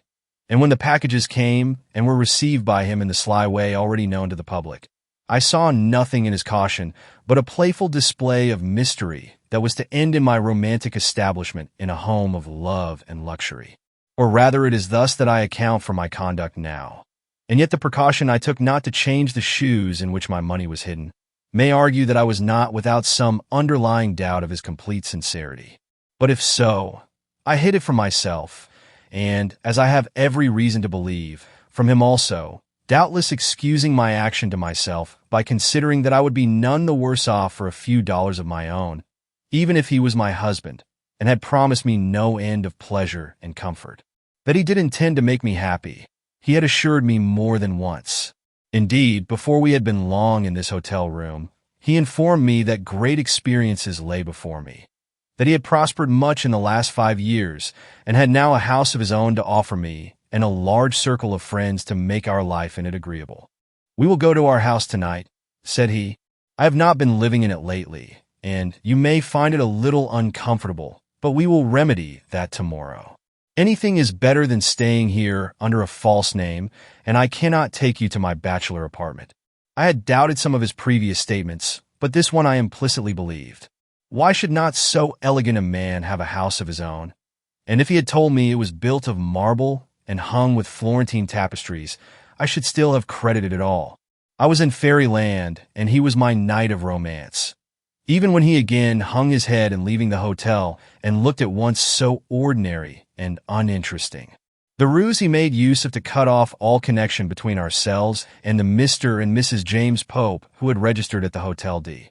And when the packages came and were received by him in the sly way already known to the public, I saw nothing in his caution but a playful display of mystery that was to end in my romantic establishment in a home of love and luxury. or rather it is thus that I account for my conduct now. And yet the precaution I took not to change the shoes in which my money was hidden may argue that I was not without some underlying doubt of his complete sincerity. But if so, I hid it from myself, and, as I have every reason to believe, from him also, doubtless excusing my action to myself by considering that I would be none the worse off for a few dollars of my own, even if he was my husband, and had promised me no end of pleasure and comfort. That he did intend to make me happy, he had assured me more than once. Indeed, before we had been long in this hotel room, he informed me that great experiences lay before me, that he had prospered much in the last 5 years, and had now a house of his own to offer me, and a large circle of friends to make our life in it agreeable. "We will go to our house tonight," said he. "I have not been living in it lately, and you may find it a little uncomfortable, but we will remedy that tomorrow. Anything is better than staying here under a false name, and I cannot take you to my bachelor apartment." I had doubted some of his previous statements, but this one I implicitly believed. Why should not so elegant a man have a house of his own? And if he had told me it was built of marble and hung with Florentine tapestries, I should still have credited it all. I was in fairyland, and he was my knight of romance. Even when he again hung his head in leaving the hotel and looked at once so ordinary and uninteresting. The ruse he made use of to cut off all connection between ourselves and the Mr. and Mrs. James Pope who had registered at the Hotel D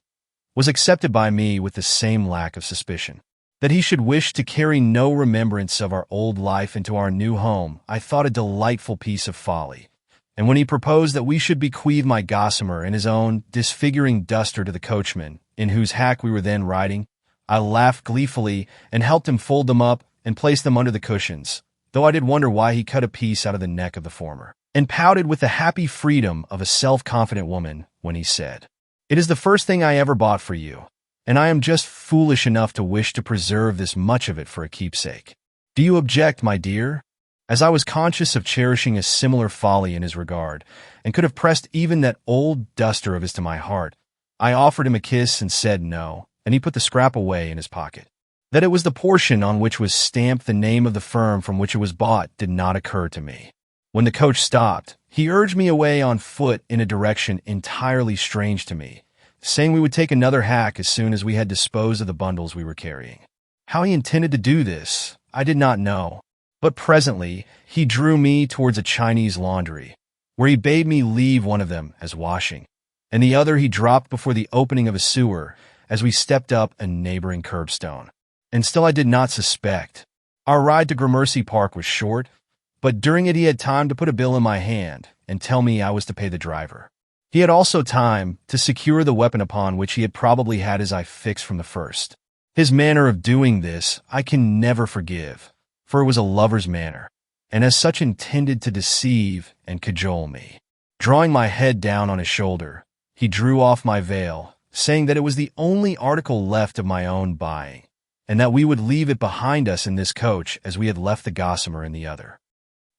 was accepted by me with the same lack of suspicion. That he should wish to carry no remembrance of our old life into our new home I thought a delightful piece of folly, and when he proposed that we should bequeath my gossamer and his own disfiguring duster to the coachman, in whose hack we were then riding, I laughed gleefully and helped him fold them up and place them under the cushions, though I did wonder why he cut a piece out of the neck of the former, and pouted with the happy freedom of a self-confident woman when he said, "It is the first thing I ever bought for you, and I am just foolish enough to wish to preserve this much of it for a keepsake. Do you object, my dear?" As I was conscious of cherishing a similar folly in his regard, and could have pressed even that old duster of his to my heart, I offered him a kiss and said no, and he put the scrap away in his pocket. That it was the portion on which was stamped the name of the firm from which it was bought did not occur to me. When the coach stopped, he urged me away on foot in a direction entirely strange to me, saying we would take another hack as soon as we had disposed of the bundles we were carrying. How he intended to do this, I did not know, but presently he drew me towards a Chinese laundry, where he bade me leave one of them as washing, and the other he dropped before the opening of a sewer as we stepped up a neighboring curbstone. And still I did not suspect. Our ride to Gramercy Park was short, but during it he had time to put a bill in my hand and tell me I was to pay the driver. He had also time to secure the weapon upon which he had probably had his eye fixed from the first. His manner of doing this I can never forgive, for it was a lover's manner, and as such intended to deceive and cajole me. Drawing my head down on his shoulder, he drew off my veil, saying that it was the only article left of my own buying, and that we would leave it behind us in this coach as we had left the gossamer in the other.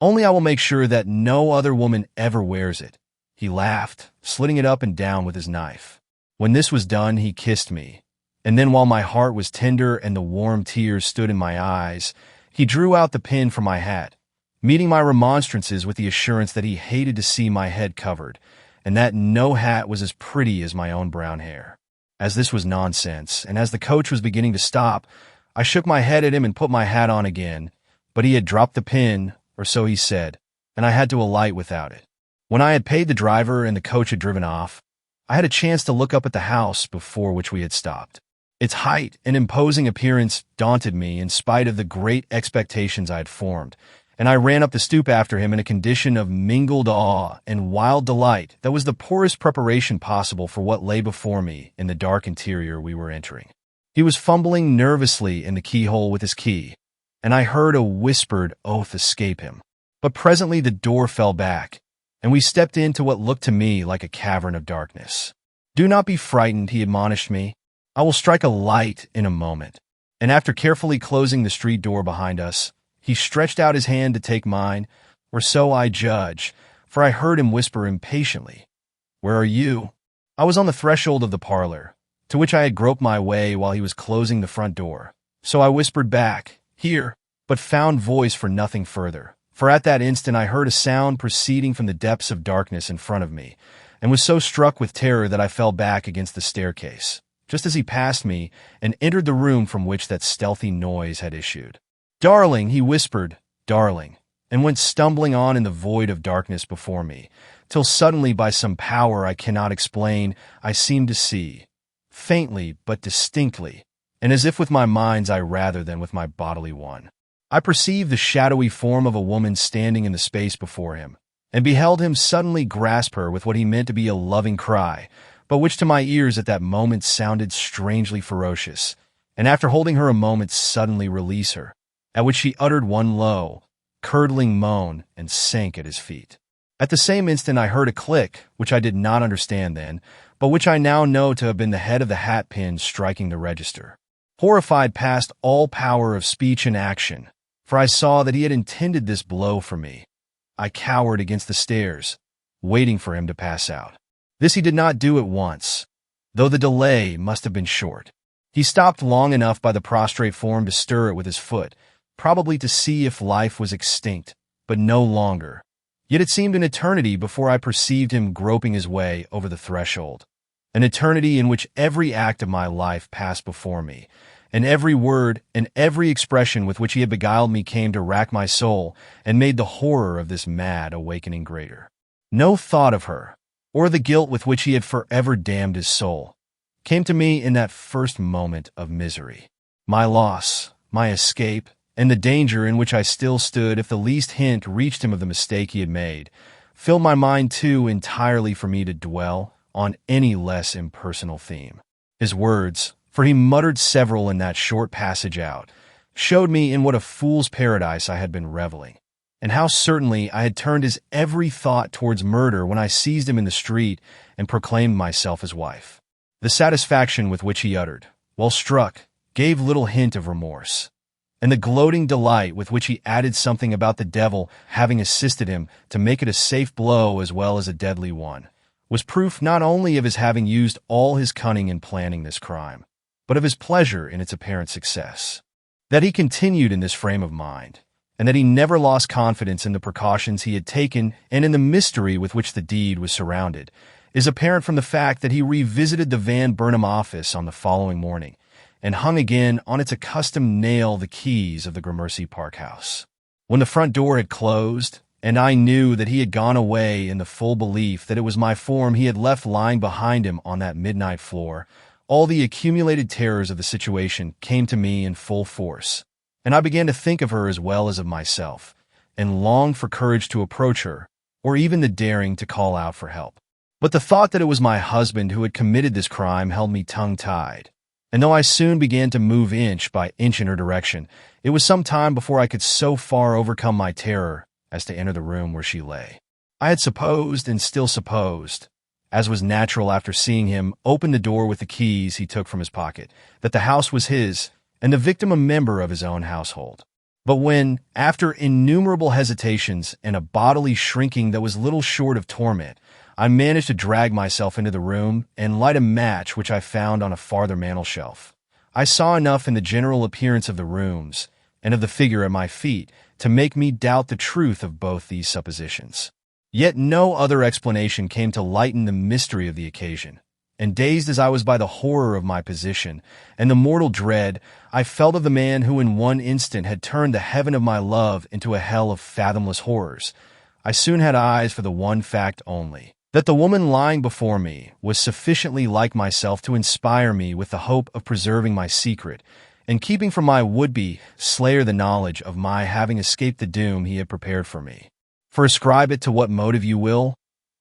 "Only I will make sure that no other woman ever wears it," he laughed, slitting it up and down with his knife. When this was done, he kissed me, and then while my heart was tender and the warm tears stood in my eyes, he drew out the pin from my hat, meeting my remonstrances with the assurance that he hated to see my head covered, and that no hat was as pretty as my own brown hair. As this was nonsense, and as the coach was beginning to stop, I shook my head at him and put my hat on again, but he had dropped the pin, or so he said, and I had to alight without it. When I had paid the driver and the coach had driven off, I had a chance to look up at the house before which we had stopped. Its height and imposing appearance daunted me in spite of the great expectations I had formed, and I ran up the stoop after him in a condition of mingled awe and wild delight that was the poorest preparation possible for what lay before me in the dark interior we were entering. He was fumbling nervously in the keyhole with his key, and I heard a whispered oath escape him. But presently the door fell back, and we stepped into what looked to me like a cavern of darkness. "Do not be frightened," he admonished me. "I will strike a light in a moment." And after carefully closing the street door behind us, he stretched out his hand to take mine, or so I judge, for I heard him whisper impatiently, "Where are you?" I was on the threshold of the parlor, to which I had groped my way while he was closing the front door, so I whispered back, "Here." but found voice for nothing further. For at that instant I heard a sound proceeding from the depths of darkness in front of me, and was so struck with terror that I fell back against the staircase, just as he passed me and entered the room from which that stealthy noise had issued. "Darling," he whispered, "darling," and went stumbling on in the void of darkness before me, till suddenly by some power I cannot explain, I seemed to see, faintly but distinctly, and as if with my mind's eye rather than with my bodily one, I perceived the shadowy form of a woman standing in the space before him, and beheld him suddenly grasp her with what he meant to be a loving cry, but which to my ears at that moment sounded strangely ferocious, and after holding her a moment suddenly release her, at which she uttered one low, curdling moan and sank at his feet. At the same instant I heard a click, which I did not understand then, but which I now know to have been the head of the hat pin striking the register. Horrified past all power of speech and action, for I saw that he had intended this blow for me, I cowered against the stairs, waiting for him to pass out. This he did not do at once, though the delay must have been short. He stopped long enough by the prostrate form to stir it with his foot, probably to see if life was extinct, but no longer. Yet it seemed an eternity before I perceived him groping his way over the threshold, an eternity in which every act of my life passed before me, and every word and every expression with which he had beguiled me came to rack my soul and made the horror of this mad awakening greater. No thought of her, or the guilt with which he had forever damned his soul, came to me in that first moment of misery. My loss, my escape, and the danger in which I still stood if the least hint reached him of the mistake he had made, filled my mind too entirely for me to dwell on any less impersonal theme. His words, for he muttered several in that short passage out, showed me in what a fool's paradise I had been reveling, and how certainly I had turned his every thought towards murder when I seized him in the street and proclaimed myself his wife. The satisfaction with which he uttered, while struck, gave little hint of remorse, and the gloating delight with which he added something about the devil having assisted him to make it a safe blow as well as a deadly one, was proof not only of his having used all his cunning in planning this crime, but of his pleasure in its apparent success. That he continued in this frame of mind, and that he never lost confidence in the precautions he had taken and in the mystery with which the deed was surrounded, is apparent from the fact that he revisited the Van Burnham office on the following morning, and hung again on its accustomed nail the keys of the Gramercy Park house. When the front door had closed, and I knew that he had gone away in the full belief that it was my form he had left lying behind him on that midnight floor, all the accumulated terrors of the situation came to me in full force, and I began to think of her as well as of myself, and longed for courage to approach her, or even the daring to call out for help. But the thought that it was my husband who had committed this crime held me tongue-tied, and though I soon began to move inch by inch in her direction, it was some time before I could so far overcome my terror as to enter the room where she lay. I had supposed, and still supposed, as was natural after seeing him open the door with the keys he took from his pocket, that the house was his, and the victim a member of his own household. But when, after innumerable hesitations and a bodily shrinking that was little short of torment, I managed to drag myself into the room and light a match which I found on a farther mantel-shelf, I saw enough in the general appearance of the rooms and of the figure at my feet to make me doubt the truth of both these suppositions. Yet no other explanation came to lighten the mystery of the occasion, and dazed as I was by the horror of my position and the mortal dread I felt of the man who in one instant had turned the heaven of my love into a hell of fathomless horrors, I soon had eyes for the one fact only, that the woman lying before me was sufficiently like myself to inspire me with the hope of preserving my secret, and keeping from my would-be slayer the knowledge of my having escaped the doom he had prepared for me. For ascribe it to what motive you will,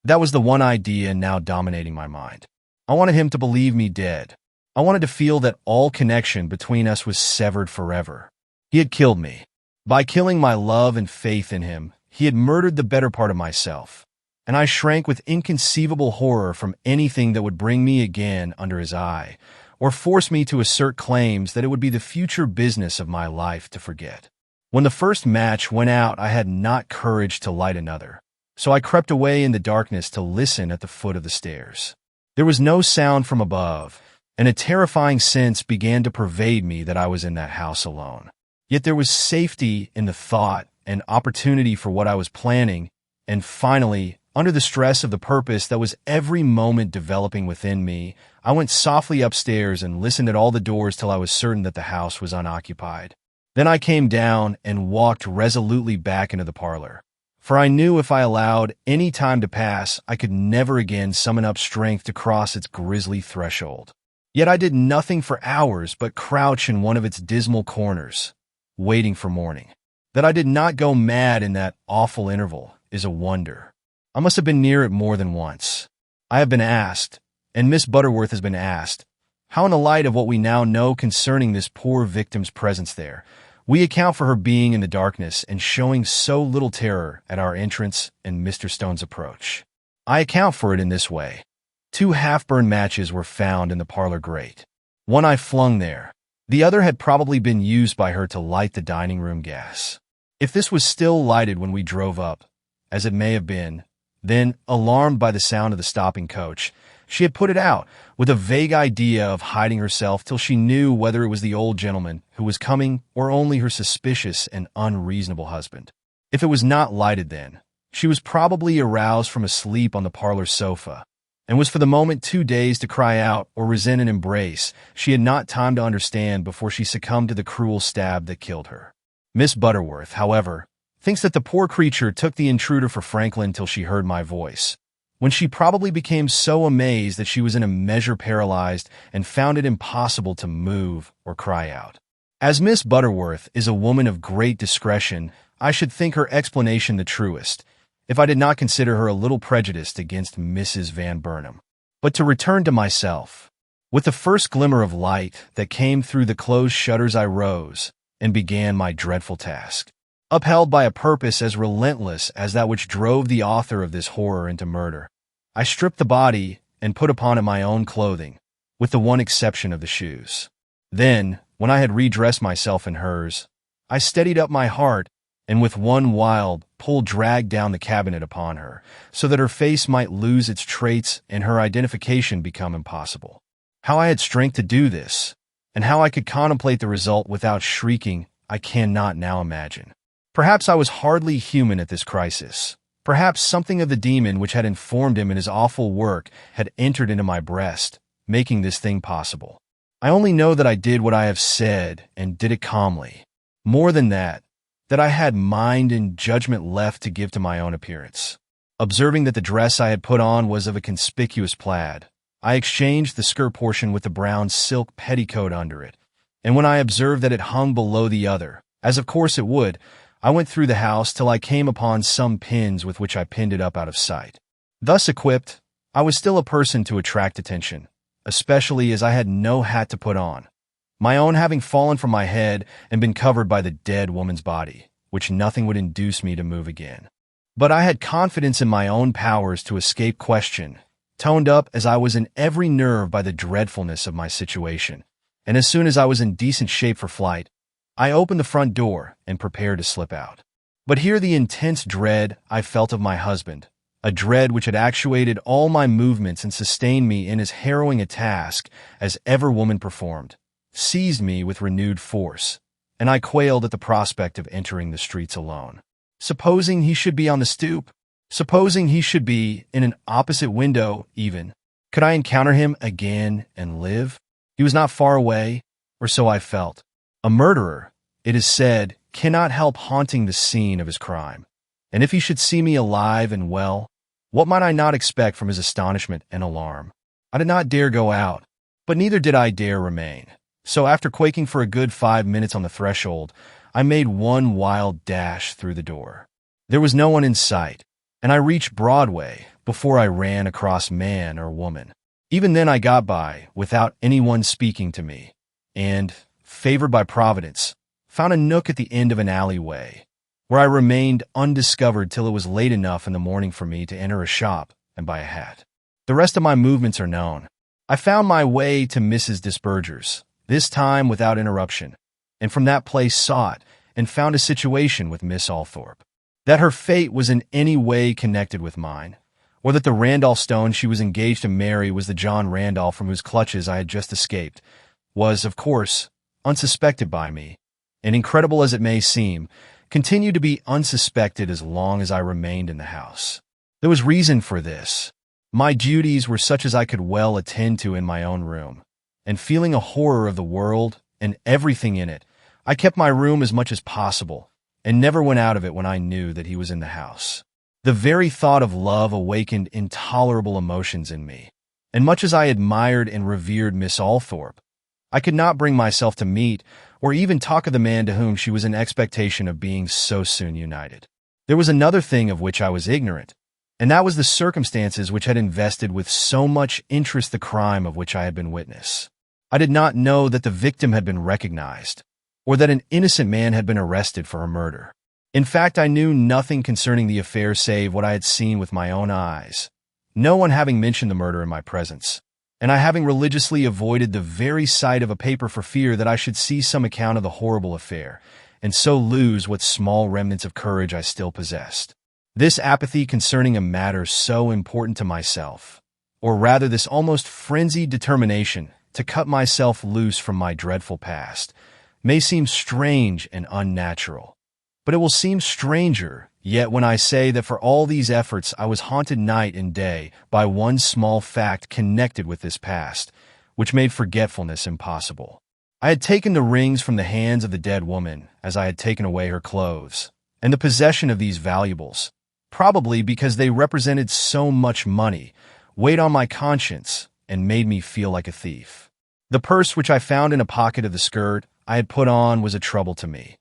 that was the one idea now dominating my mind. I wanted him to believe me dead. I wanted to feel that all connection between us was severed forever. He had killed me. By killing my love and faith in him, he had murdered the better part of myself, and I shrank with inconceivable horror from anything that would bring me again under his eye, or force me to assert claims that it would be the future business of my life to forget. When the first match went out, I had not courage to light another, so I crept away in the darkness to listen at the foot of the stairs. There was no sound from above, and a terrifying sense began to pervade me that I was in that house alone. Yet there was safety in the thought and opportunity for what I was planning, and finally, under the stress of the purpose that was every moment developing within me, I went softly upstairs and listened at all the doors till I was certain that the house was unoccupied. Then I came down and walked resolutely back into the parlor, for I knew if I allowed any time to pass, I could never again summon up strength to cross its grisly threshold. Yet I did nothing for hours but crouch in one of its dismal corners, waiting for morning. That I did not go mad in that awful interval is a wonder. I must have been near it more than once. I have been asked, and Miss Butterworth has been asked, how in the light of what we now know concerning this poor victim's presence there, we account for her being in the darkness and showing so little terror at our entrance and Mr. Stone's approach. I account for it in this way. 2 half-burned matches were found in the parlor grate. One I flung there. The other had probably been used by her to light the dining room gas. If this was still lighted when we drove up, as it may have been, then, alarmed by the sound of the stopping coach, she had put it out, with a vague idea of hiding herself till she knew whether it was the old gentleman who was coming or only her suspicious and unreasonable husband. If it was not lighted then, she was probably aroused from a sleep on the parlor sofa, and was for the moment too dazed to cry out or resent an embrace she had not time to understand before she succumbed to the cruel stab that killed her. Miss Butterworth, however, thinks that the poor creature took the intruder for Franklin till she heard my voice, when she probably became so amazed that she was in a measure paralyzed and found it impossible to move or cry out. As Miss Butterworth is a woman of great discretion, I should think her explanation the truest, if I did not consider her a little prejudiced against Mrs. Van Burnham. But to return to myself. With the first glimmer of light that came through the closed shutters I rose and began my dreadful task. Upheld by a purpose as relentless as that which drove the author of this horror into murder, I stripped the body and put upon it my own clothing, with the one exception of the shoes. Then, when I had redressed myself in hers, I steadied up my heart and with one wild pull dragged down the cabinet upon her, so that her face might lose its traits and her identification become impossible. How I had strength to do this, and how I could contemplate the result without shrieking, I cannot now imagine. Perhaps I was hardly human at this crisis. Perhaps something of the demon which had informed him in his awful work had entered into my breast, making this thing possible. I only know that I did what I have said and did it calmly. More than that I had mind and judgment left to give to my own appearance. Observing that the dress I had put on was of a conspicuous plaid, I exchanged the skirt portion with the brown silk petticoat under it, and when I observed that it hung below the other, as of course it would, I went through the house till I came upon some pins with which I pinned it up out of sight. Thus equipped, I was still a person to attract attention, especially as I had no hat to put on, my own having fallen from my head and been covered by the dead woman's body, which nothing would induce me to move again. But I had confidence in my own powers to escape question, toned up as I was in every nerve by the dreadfulness of my situation, and as soon as I was in decent shape for flight, I opened the front door and prepared to slip out. But here the intense dread I felt of my husband, a dread which had actuated all my movements and sustained me in as harrowing a task as ever woman performed, seized me with renewed force, and I quailed at the prospect of entering the streets alone. Supposing he should be on the stoop? Supposing he should be in an opposite window even? Could I encounter him again and live? He was not far away, or so I felt. A murderer, it is said, cannot help haunting the scene of his crime. And if he should see me alive and well, what might I not expect from his astonishment and alarm? I did not dare go out, but neither did I dare remain. So after quaking for a good 5 minutes on the threshold, I made one wild dash through the door. There was no one in sight, and I reached Broadway before I ran across man or woman. Even then I got by without anyone speaking to me, and, favored by Providence, found a nook at the end of an alleyway, where I remained undiscovered till it was late enough in the morning for me to enter a shop and buy a hat. The rest of my movements are known. I found my way to Mrs. Disberger's, this time without interruption, and from that place sought and found a situation with Miss Althorpe. That her fate was in any way connected with mine, or that the Randolph Stone she was engaged to marry was the John Randolph from whose clutches I had just escaped, was, of course, unsuspected by me, and incredible as it may seem, continued to be unsuspected as long as I remained in the house. There was reason for this. My duties were such as I could well attend to in my own room, and feeling a horror of the world and everything in it, I kept my room as much as possible and never went out of it when I knew that he was in the house. The very thought of love awakened intolerable emotions in me, and much as I admired and revered Miss Althorpe, I could not bring myself to meet or even talk of the man to whom she was in expectation of being so soon united. There was another thing of which I was ignorant, and that was the circumstances which had invested with so much interest the crime of which I had been witness. I did not know that the victim had been recognized, or that an innocent man had been arrested for her murder. In fact, I knew nothing concerning the affair save what I had seen with my own eyes, no one having mentioned the murder in my presence, and I having religiously avoided the very sight of a paper for fear that I should see some account of the horrible affair, and so lose what small remnants of courage I still possessed. This apathy concerning a matter so important to myself, or rather this almost frenzied determination to cut myself loose from my dreadful past, may seem strange and unnatural. But it will seem stranger yet when I say that for all these efforts I was haunted night and day by one small fact connected with this past, which made forgetfulness impossible. I had taken the rings from the hands of the dead woman as I had taken away her clothes, and the possession of these valuables, probably because they represented so much money, weighed on my conscience and made me feel like a thief. The purse which I found in a pocket of the skirt I had put on was a trouble to me,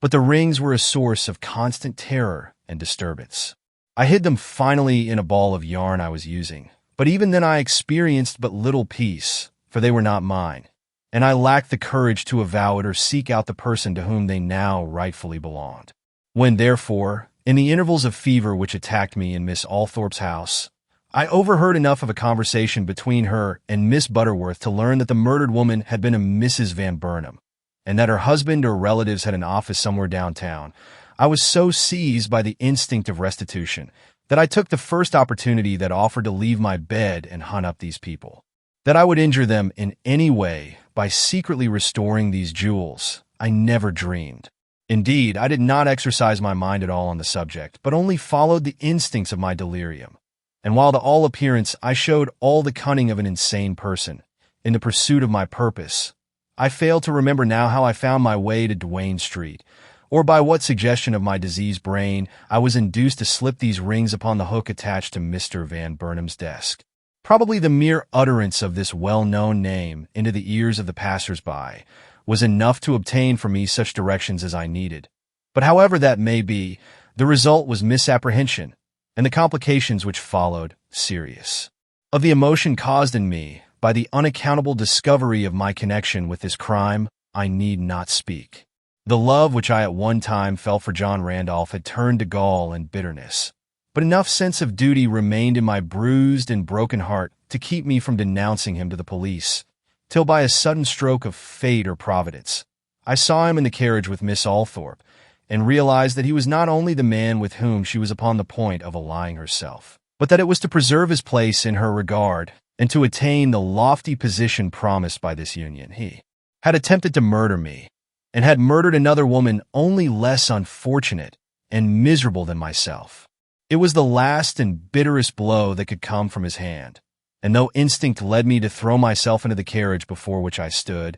but the rings were a source of constant terror and disturbance. I hid them finally in a ball of yarn I was using, but even then I experienced but little peace, for they were not mine, and I lacked the courage to avow it or seek out the person to whom they now rightfully belonged. When, therefore, in the intervals of fever which attacked me in Miss Althorpe's house, I overheard enough of a conversation between her and Miss Butterworth to learn that the murdered woman had been a Mrs. Van Burnham, and that her husband or relatives had an office somewhere downtown, I was so seized by the instinct of restitution that I took the first opportunity that offered to leave my bed and hunt up these people. That I would injure them in any way by secretly restoring these jewels, I never dreamed. Indeed, I did not exercise my mind at all on the subject, but only followed the instincts of my delirium. And while to all appearance I showed all the cunning of an insane person in the pursuit of my purpose, I fail to remember now how I found my way to Duane Street, or by what suggestion of my diseased brain I was induced to slip these rings upon the hook attached to Mr. Van Burnham's desk. Probably the mere utterance of this well-known name into the ears of the passers-by was enough to obtain for me such directions as I needed. But however that may be, the result was misapprehension, and the complications which followed serious. Of the emotion caused in me by the unaccountable discovery of my connection with this crime, I need not speak. The love which I at one time felt for John Randolph had turned to gall and bitterness, but enough sense of duty remained in my bruised and broken heart to keep me from denouncing him to the police, till by a sudden stroke of fate or providence, I saw him in the carriage with Miss Althorpe, and realized that he was not only the man with whom she was upon the point of allying herself, but that it was to preserve his place in her regard and to attain the lofty position promised by this union. He had attempted to murder me, and had murdered another woman only less unfortunate and miserable than myself. It was the last and bitterest blow that could come from his hand, and though instinct led me to throw myself into the carriage before which I stood,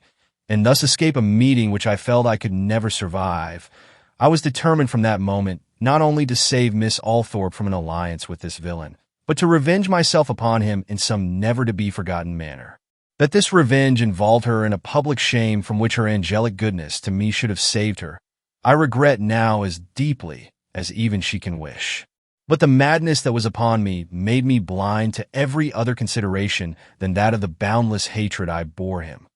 and thus escape a meeting which I felt I could never survive, I was determined from that moment not only to save Miss Althorpe from an alliance with this villain, but to revenge myself upon him in some never-to-be-forgotten manner. That this revenge involved her in a public shame from which her angelic goodness to me should have saved her, I regret now as deeply as even she can wish. But the madness that was upon me made me blind to every other consideration than that of the boundless hatred I bore him.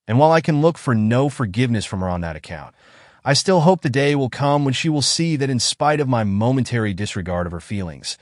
And while I can look for no forgiveness from her on that account, I still hope the day will come when she will see that in spite of my momentary disregard of her feelings,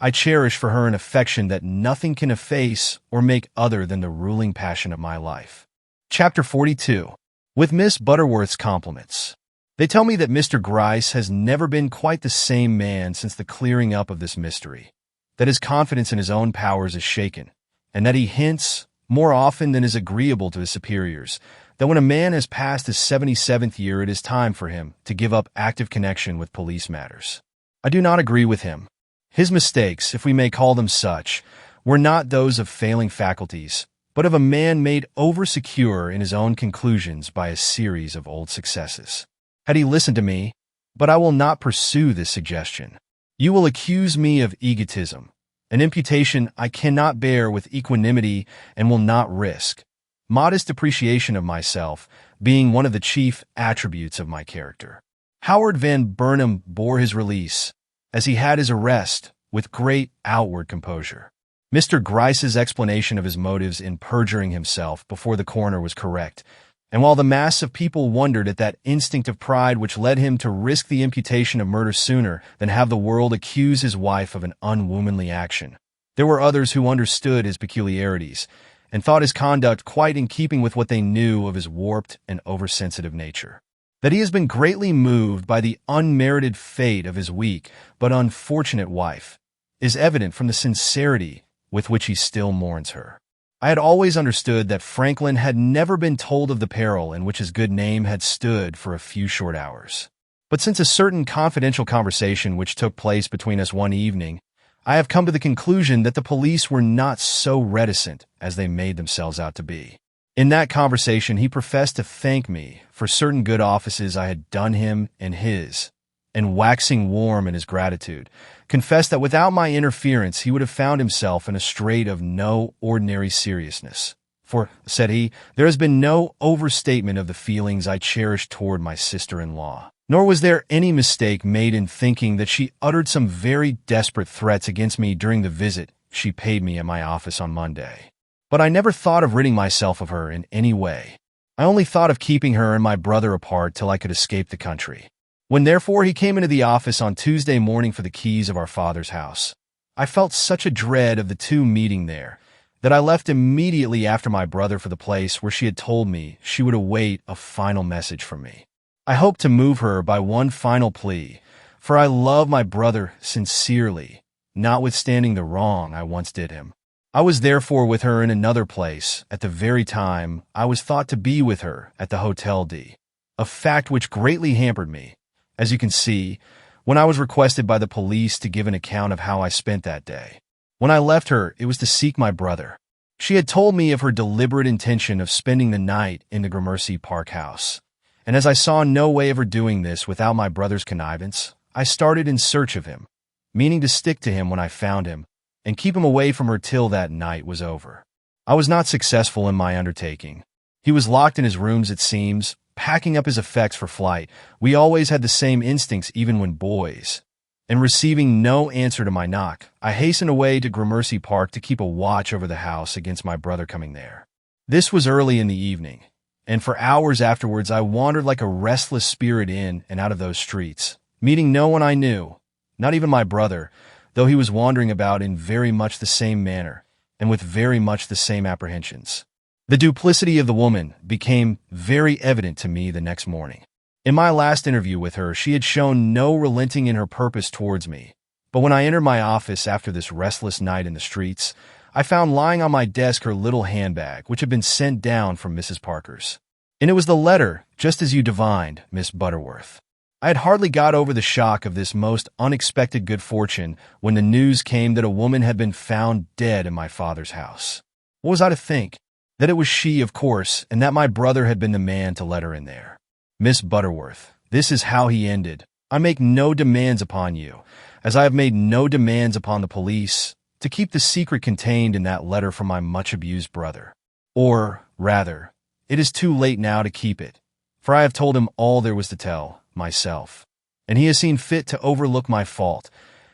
I cherish for her an affection that nothing can efface or make other than the ruling passion of my life. Chapter 42. With Miss Butterworth's compliments. They tell me that Mr. Gryce has never been quite the same man since the clearing up of this mystery, that his confidence in his own powers is shaken, and that he hints, more often than is agreeable to his superiors, that when a man has passed his 77th year, it is time for him to give up active connection with police matters. I do not agree with him. His mistakes, if we may call them such, were not those of failing faculties, but of a man made over-secure in his own conclusions by a series of old successes. Had he listened to me, but I will not pursue this suggestion. You will accuse me of egotism, an imputation I cannot bear with equanimity and will not risk. Modest appreciation of myself being one of the chief attributes of my character. Howard Van Burnham bore his release, as he had his arrest, with great outward composure. Mr. Gryce's explanation of his motives in perjuring himself before the coroner was correct, and while the mass of people wondered at that instinct of pride which led him to risk the imputation of murder sooner than have the world accuse his wife of an unwomanly action, there were others who understood his peculiarities and thought his conduct quite in keeping with what they knew of his warped and oversensitive nature. That he has been greatly moved by the unmerited fate of his weak but unfortunate wife is evident from the sincerity with which he still mourns her. I had always understood that Franklin had never been told of the peril in which his good name had stood for a few short hours. But since a certain confidential conversation which took place between us one evening, I have come to the conclusion that the police were not so reticent as they made themselves out to be. In that conversation, he professed to thank me for certain good offices I had done him and his, and waxing warm in his gratitude, confessed that without my interference he would have found himself in a strait of no ordinary seriousness. For, said he, there has been no overstatement of the feelings I cherish toward my sister-in-law. Nor was there any mistake made in thinking that she uttered some very desperate threats against me during the visit she paid me at my office on Monday. But I never thought of ridding myself of her in any way. I only thought of keeping her and my brother apart till I could escape the country. When therefore he came into the office on Tuesday morning for the keys of our father's house, I felt such a dread of the two meeting there that I left immediately after my brother for the place where she had told me she would await a final message from me. I hoped to move her by one final plea, for I love my brother sincerely, notwithstanding the wrong I once did him. I was therefore with her in another place at the very time I was thought to be with her at the Hotel D, a fact which greatly hampered me, as you can see, when I was requested by the police to give an account of how I spent that day. When I left her, it was to seek my brother. She had told me of her deliberate intention of spending the night in the Gramercy Park house, and as I saw no way of her doing this without my brother's connivance, I started in search of him, meaning to stick to him when I found him, and keep him away from her till that night was over. I was not successful in my undertaking. He was locked in his rooms, it seems, packing up his effects for flight. We always had the same instincts even when boys. And receiving no answer to my knock, I hastened away to Gramercy Park to keep a watch over the house against my brother coming there. This was early in the evening, and for hours afterwards I wandered like a restless spirit in and out of those streets, meeting no one I knew, not even my brother, though he was wandering about in very much the same manner and with very much the same apprehensions. The duplicity of the woman became very evident to me the next morning. In my last interview with her, she had shown no relenting in her purpose towards me, but when I entered my office after this restless night in the streets, I found lying on my desk her little handbag, which had been sent down from Mrs. Parker's. And it was the letter, just as you divined, Miss Butterworth. I had hardly got over the shock of this most unexpected good fortune when the news came that a woman had been found dead in my father's house. What was I to think? That it was she, of course, and that my brother had been the man to let her in there. Miss Butterworth, this is how he ended. I make no demands upon you, as I have made no demands upon the police, to keep the secret contained in that letter from my much-abused brother. Or, rather, it is too late now to keep it, for I have told him all there was to tell, myself, and he has seen fit to overlook my fault,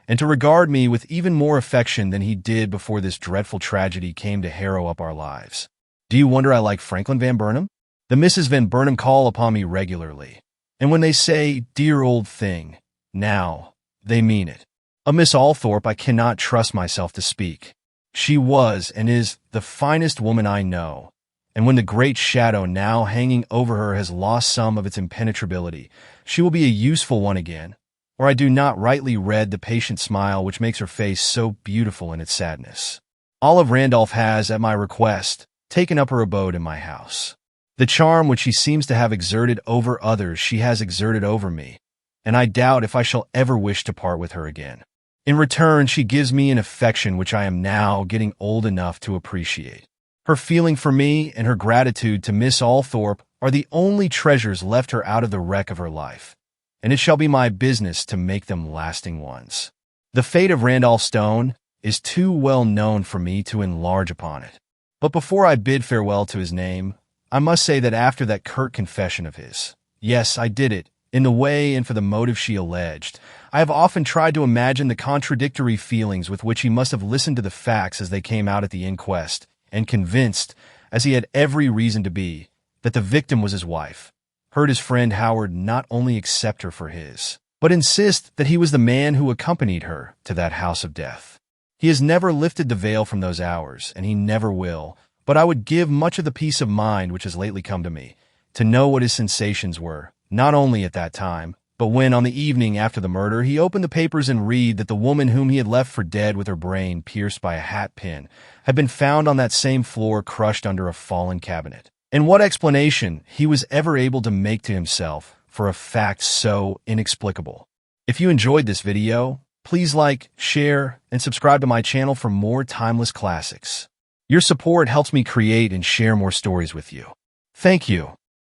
and to regard me with even more affection than he did before this dreadful tragedy came to harrow up our lives. Do you wonder I like Franklin Van Burnham? The Misses Van Burnham call upon me regularly, and when they say, dear old thing, now, they mean it. Of Miss Althorpe I cannot trust myself to speak. She was and is the finest woman I know, and when the great shadow now hanging over her has lost some of its impenetrability, she will be a useful one again, or I do not rightly read the patient smile which makes her face so beautiful in its sadness. Olive Randolph has, at my request, taken up her abode in my house. The charm which she seems to have exerted over others she has exerted over me, and I doubt if I shall ever wish to part with her again. In return, she gives me an affection which I am now getting old enough to appreciate. Her feeling for me and her gratitude to Miss Althorpe are the only treasures left her out of the wreck of her life, and it shall be my business to make them lasting ones. The fate of Randolph Stone is too well known for me to enlarge upon it. But before I bid farewell to his name, I must say that after that curt confession of his, yes, I did it, in the way and for the motive she alleged, I have often tried to imagine the contradictory feelings with which he must have listened to the facts as they came out at the inquest, and convinced, as he had every reason to be, that the victim was his wife, heard his friend Howard not only accept her for his, but insist that he was the man who accompanied her to that house of death. He has never lifted the veil from those hours, and he never will, but I would give much of the peace of mind which has lately come to me, to know what his sensations were, not only at that time, but when, on the evening after the murder, he opened the papers and read that the woman whom he had left for dead with her brain pierced by a hat pin had been found on that same floor crushed under a fallen cabinet. And what explanation he was ever able to make to himself for a fact so inexplicable. If you enjoyed this video, please like, share, and subscribe to my channel for more timeless classics. Your support helps me create and share more stories with you. Thank you.